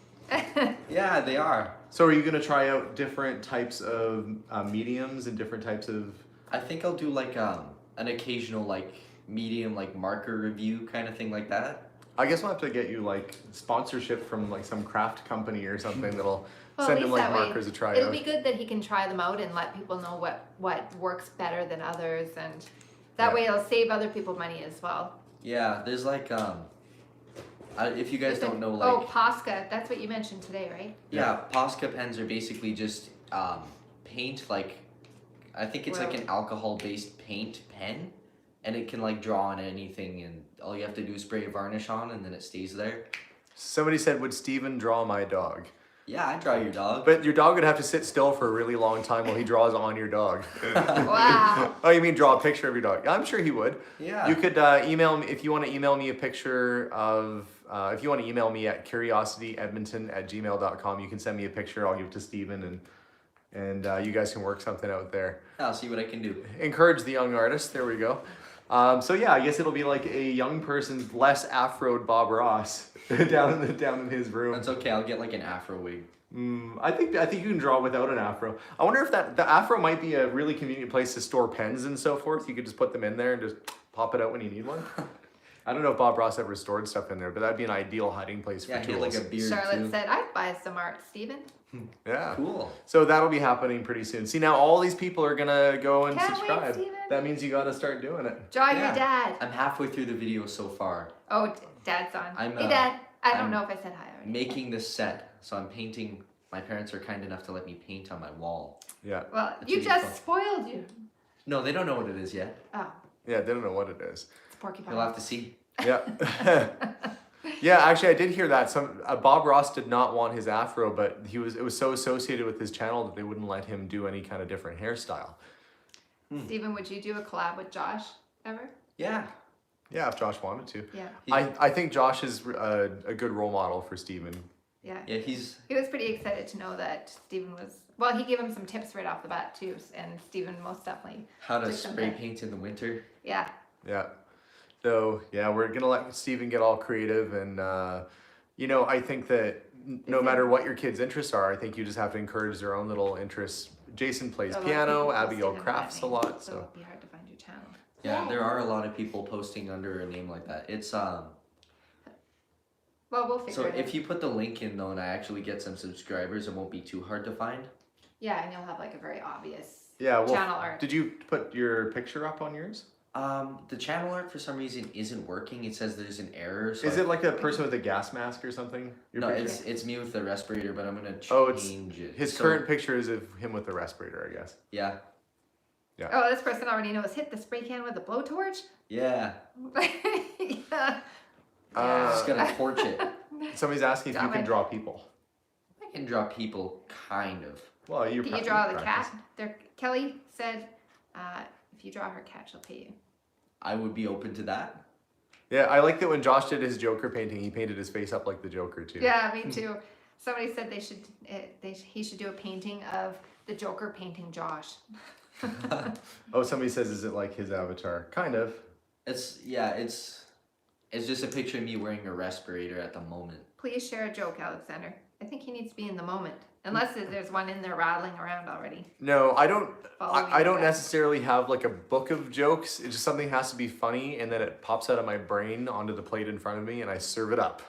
Yeah, they are. So are you gonna try out different types of mediums and different types of? I think I'll do like an occasional like medium like marker review kind of thing like that. I guess we'll have to get you like sponsorship from like some craft company or something that'll Well, send at him least like that way, markers to try it'll out. be good that he can try them out and let people know what works better than others, and that Yeah. way it'll save other people money as well. Yeah, there's like if you guys There's don't know like, like oh, Posca, that's what you mentioned today, right? yeah, Posca pens are basically just paint like I think it's like Wow. an alcohol based paint pen and it can like draw on anything and all you have to do is spray a varnish on and then it stays there. Somebody said, "Would Steven draw my dog?" Yeah, I draw your dog. But your dog would have to sit still for a really long time while he draws on your dog. Wow. Oh, you mean draw a picture of your dog? I'm sure he would. Yeah. You could email me if you want to email me a picture of. If you want to email me at curiosityedmonton@gmail.com, you can send me a picture. I'll give it to Steven and you guys can work something out there. I'll see what I can do. Encourage the young artist. There we go. So yeah, I guess it'll be like a young person's less afroed Bob Ross down in his room. That's okay, I'll get like an afro wig. I think you can draw without an afro. I wonder if the afro might be a really convenient place to store pens and so forth. You could just put them in there and just pop it out when you need one. I don't know if Bob Ross ever stored stuff in there, but that'd be an ideal hiding place for Yeah, he tools. had like a beard Charlotte too. said, I'd buy some art, Steven. Yeah. Cool. So that'll be happening pretty soon. See, now all these people are gonna go and Can't wait, subscribe. Steven. That means you gotta start doing it. Draw Yeah. your dad. I'm halfway through the video so far. Oh, Dad's on. I'm, hey, Dad. I don't I'm know if I said hi already. Making this set, so I'm painting. My parents are kind enough to let me paint on my wall. Yeah. Well, That you should be just fun. spoiled you. No, they don't know what it is yet. Oh, Yeah, they don't know what it is. it's porcupine. You'll have to see. Yeah. Yeah, actually I did hear that. Bob Ross did not want his afro, but it was so associated with his channel that they wouldn't let him do any kind of different hairstyle. Steven, would you do a collab with Josh ever? Yeah. Yeah, if Josh wanted to. Yeah. I think Josh is a good role model for Steven. Yeah. Yeah, he's He was pretty excited to know that Steven was, well, he gave him some tips right off the bat too, and Steven most definitely, how to Took some spray time. paint in the winter. yeah. Yeah. So yeah, we're gonna let Steven get all creative, and I think that no matter what your kids' interests are, I think you just have to encourage their own little interests. Jason plays A lot of piano, people post Abigail it in crafts that a name, lot, so so it'd be hard to find your channel. Yeah, Yay. there are a lot of people posting under a name like that. It's Well, we'll figure so it out. if you put the link in though and I actually get some subscribers, it won't be too hard to find. Yeah, and you'll have like a very obvious yeah. Well, channel art. did you put your picture up on yours? The channel art for some reason isn't working. It says there's an error. So Is it like a person with a gas mask or something? Your No, picture? it's me with the respirator, but I'm gonna change Oh, it's it. His So, current picture is of him with the respirator, I guess. Yeah. Oh, this person already knows. Hit the spray can with a blowtorch? Yeah. Yeah. Just gonna torch it. Somebody's asking if you Dumb can it. draw people. I can draw people, kind of. Well, Can you draw the cat? Kelly said, if you draw her cat, she'll pay you. I would be open to that. Yeah, I like that when Josh did his Joker painting, he painted his face up like the Joker too. Yeah, me too. Somebody said he should do a painting of the Joker painting Josh. Oh, somebody says, is it like his avatar? Kind of. It's just a picture of me wearing a respirator at the moment. Please share a joke, Alexander. I think he needs to be in the moment. Unless there's one in there rattling around already. No, I don't. Following I don't that. necessarily have like a book of jokes. It's just something has to be funny, and then it pops out of my brain onto the plate in front of me, and I serve it up,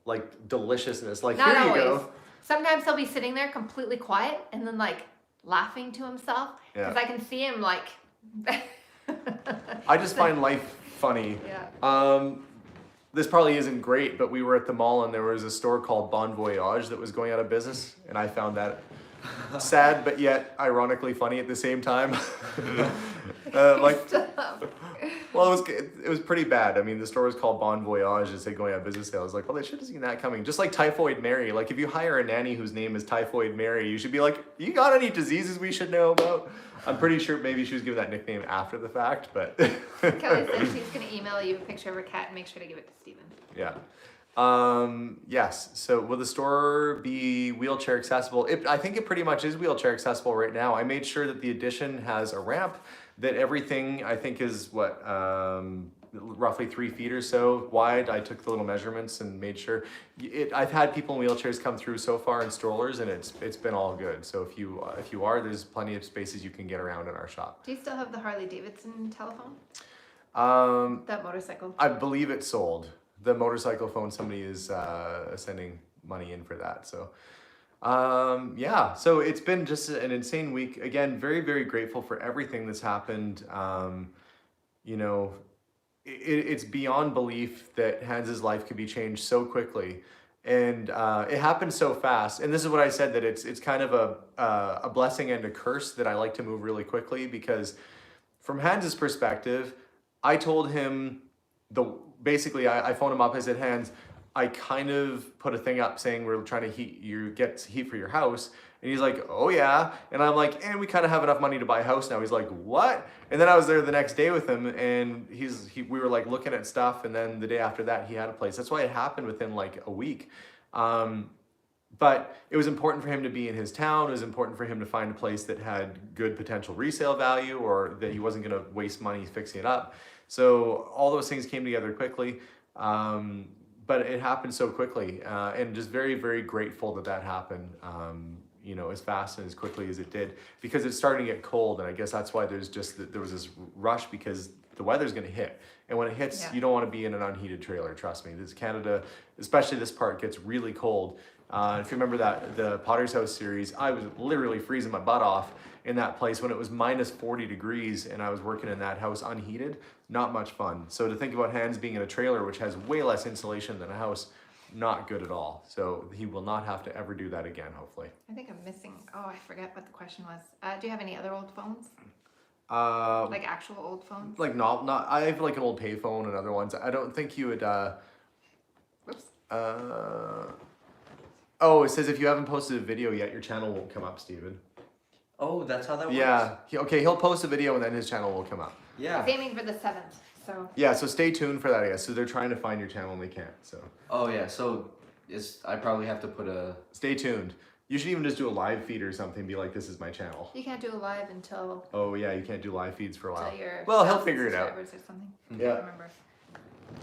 like deliciousness. Like Not here you always. go. Sometimes he'll be sitting there completely quiet and then like laughing to himself. Yeah. Because I can see him like. I just find life funny. Yeah. This probably isn't great, but we were at the mall and there was a store called Bon Voyage that was going out of business, and I found that sad but yet ironically funny at the same time. Well, it was pretty bad. I mean, the store was called Bon Voyage. It said going out of business. I was like, well, they should have seen that coming. Just like Typhoid Mary. Like, if you hire a nanny whose name is Typhoid Mary, you should be like, you got any diseases we should know about? I'm pretty sure maybe she was given that nickname after the fact, but. Kelly said she's going to email you a picture of her cat and make sure to give it to Steven. Yeah. Yes. So will the store be wheelchair accessible? I think it pretty much is wheelchair accessible right now. I made sure that the addition has a ramp, that everything I think is roughly 3 feet or so wide. I took the little measurements and made sure. I've had people in wheelchairs come through so far in strollers, and it's been all good. So if you are, there's plenty of spaces you can get around in our shop. Do you still have the Harley Davidson telephone? That motorcycle? I believe it's sold. The motorcycle phone, somebody is sending money in for that. So, yeah. So it's been just an insane week. Again, very, very grateful for everything that's happened. You know, it's beyond belief that Hans's life could be changed so quickly. And it happened so fast. And this is what I said, that it's kind of a blessing and a curse that I like to move really quickly, because from Hans's perspective, I told him basically I phoned him up. I said, Hans, I kind of put a thing up saying we're trying to get heat for your house. And he's like, oh yeah. And I'm like, and we kind of have enough money to buy a house now. He's like, what? And then I was there the next day with him, and we were like looking at stuff. And then the day after that, he had a place. That's why it happened within like a week. But it was important for him to be in his town. It was important for him to find a place that had good potential resale value, or that he wasn't going to waste money fixing it up. So all those things came together quickly, but it happened so quickly, and just very, very grateful that happened, you know, as fast and as quickly as it did, because it's starting to get cold, and I guess that's why there was this rush, because the weather's going to hit, and when it hits, Yeah. you don't want to be in an unheated trailer. Trust me, this Canada, especially this part, gets really cold. If you remember the Potter's House series, I was literally freezing my butt off in that place when it was minus 40 degrees, and I was working in that house unheated. Not much fun. So to think about Hans being in a trailer, which has way less insulation than a house, not good at all. So he will not have to ever do that again, hopefully. I think I'm missing. Oh, I forget what the question was. Do you have any other old phones? Like actual old phones? Like not. I have like an old payphone and other ones. I don't think you would. Whoops. Oh, it says if you haven't posted a video yet, your channel won't come up, Steven. Oh, that's how that works? Yeah. He'll post a video and then his channel will come up. Yeah. It's aiming for the 7th, so. Yeah, so stay tuned for that, I guess. So they're trying to find your channel and they can't. So Oh yeah, so I probably have to put stay tuned. You should even just do a live feed or something. Be like, this is my channel. You can't do a live until Oh yeah, you can't do live feeds for a while. you're Well, he'll 1,000 figure it out. subscribers or something. I Yeah. can't remember.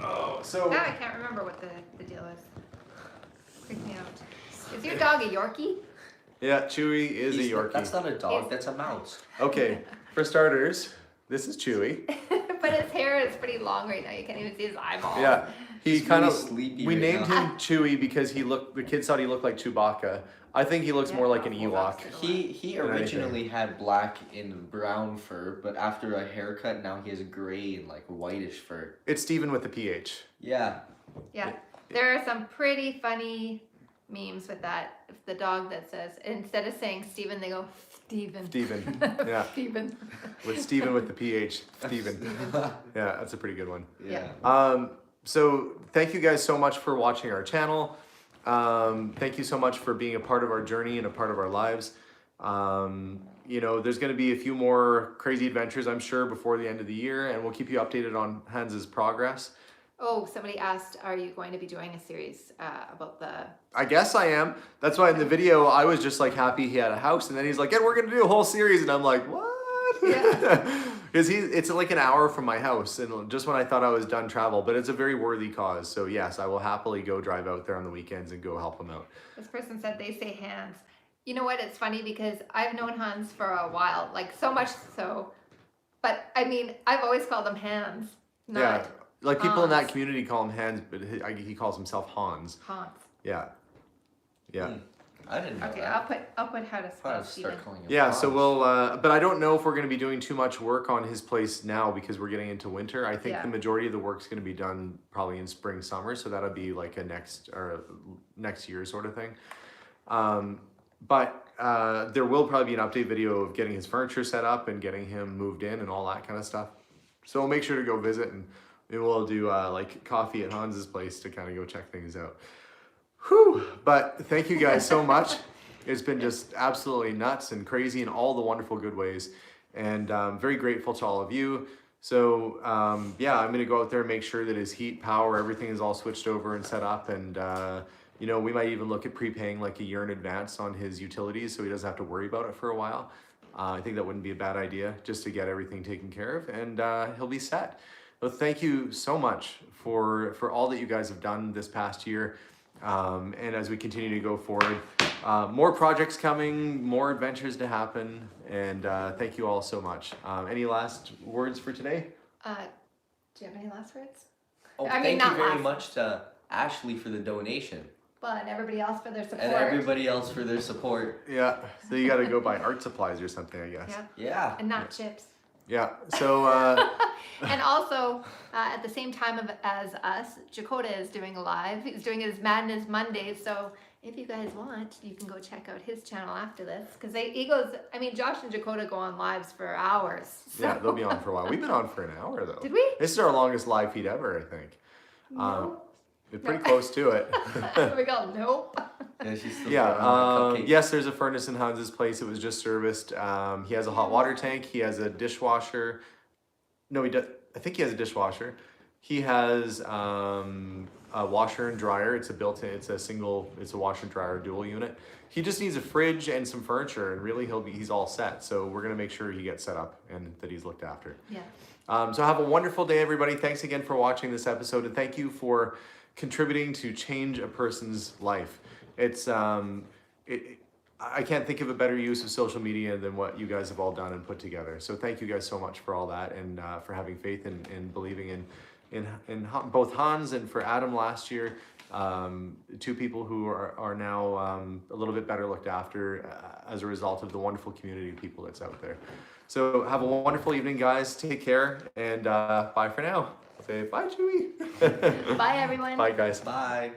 Oh, so Now I can't remember what the deal is. Freak me out. Is your dog a Yorkie? yeah, Chewy is a Yorkie. That's not a dog, Is- that's a mouse. Okay, for starters, this is Chewy. But his hair is pretty long right now. You can't even see his eyeballs. Yeah, he He's kind really of. sleepy We right named now. him Chewy because the kids thought he looked like Chewbacca. I think he looks Yeah, more like an well, Ewok. that's- He Than originally had black and brown fur, but after a haircut, now he has gray and like whitish fur. It's Steven with the PH. Yeah. Yeah. There are some pretty funny memes with that. The dog that says, instead of saying Steven, they go, Steven. Steven. Yeah. Steven. With Steven with the PH. Steven. Yeah, that's a pretty good one. Yeah. So thank you guys so much for watching our channel. Thank you so much for being a part of our journey and a part of our lives. You know, there's going to be a few more crazy adventures, I'm sure, before the end of the year, and we'll keep you updated on Hans's progress. Oh, somebody asked, are you going to be doing a series about the? I guess I am. That's why in the video I was just like happy he had a house, and then he's like, "Yeah, we're gonna do a whole series," and I'm like, "What?" Yeah. Because it's like an hour from my house, and just when I thought I was done travel, but it's a very worthy cause. So yes, I will happily go drive out there on the weekends and go help him out. This person said they say Hans. You know what? It's funny because I've known Hans for a while, like so much so. But I mean, I've always called him Hans, not Yeah, like people in that Hans. community call him Hans, but he calls himself Hans. Hans. Yeah, yeah. Hmm. I didn't know Okay, that. I'll put how to I'll spell have to Steven. start calling him Yeah, so Hans. we'll, but I don't know if we're going to be doing too much work on his place now because we're getting into winter. I think Yeah. the majority of the work's going to be done probably in spring, summer, so that'll be like a next year sort of thing. But there will probably be an update video of getting his furniture set up and getting him moved in and all that kind of stuff. So we'll make sure to go visit, and maybe we'll do like coffee at Hans's place to kind of go check things out. Whew! But thank you guys so much. It's been just absolutely nuts and crazy in all the wonderful good ways. And very grateful to all of you. So yeah, I'm gonna go out there and make sure that his heat, power, everything is all switched over and set up. And you know, we might even look at prepaying like a year in advance on his utilities so he doesn't have to worry about it for a while. I think that wouldn't be a bad idea just to get everything taken care of, and he'll be set. Well, thank you so much for all that you guys have done this past year. And as we continue to go forward, more projects coming, more adventures to happen, and thank you all so much. Any last words for today? Do you have any last words? Oh, I mean, thank you not very last. much to Ashley for the donation But everybody else for their support. and everybody else for their support. Yeah, so you got to go buy art supplies or something, I guess. Yeah, Yeah. and not chips. Yeah. So And also, at the same time as us, Jakota is doing a live. He's doing his Madness Mondays. So if you guys want, you can go check out his channel after this. Because he goes, I mean, Josh and Jakota go on lives for hours. So. yeah, they'll be on for a while. We've been on for an hour though. Did we? This is our longest live feed ever, I think. No. We're pretty close to it. We go, nope. Yeah, she's still Yeah, throwing the cupcake. yes, there's a furnace in Hans's place. It was just serviced. He has a hot water tank. He has a dishwasher. No, he does. I think he has a dishwasher. He has a washer and dryer. It's a built-in. It's a washer and dryer dual unit. He just needs a fridge and some furniture, and really he's all set. So we're gonna make sure he gets set up and that he's looked after. Yeah. So have a wonderful day, everybody. Thanks again for watching this episode, and thank you for contributing to change a person's life. It's I can't think of a better use of social media than what you guys have all done and put together. So thank you guys so much for all that, and for having faith and believing in both Hans and for Adam last year. Two people who are now a little bit better looked after as a result of the wonderful community of people that's out there. So have a wonderful evening, guys. Take care, and bye for now. Say bye, Chewy. Bye, everyone. Bye, guys. Bye.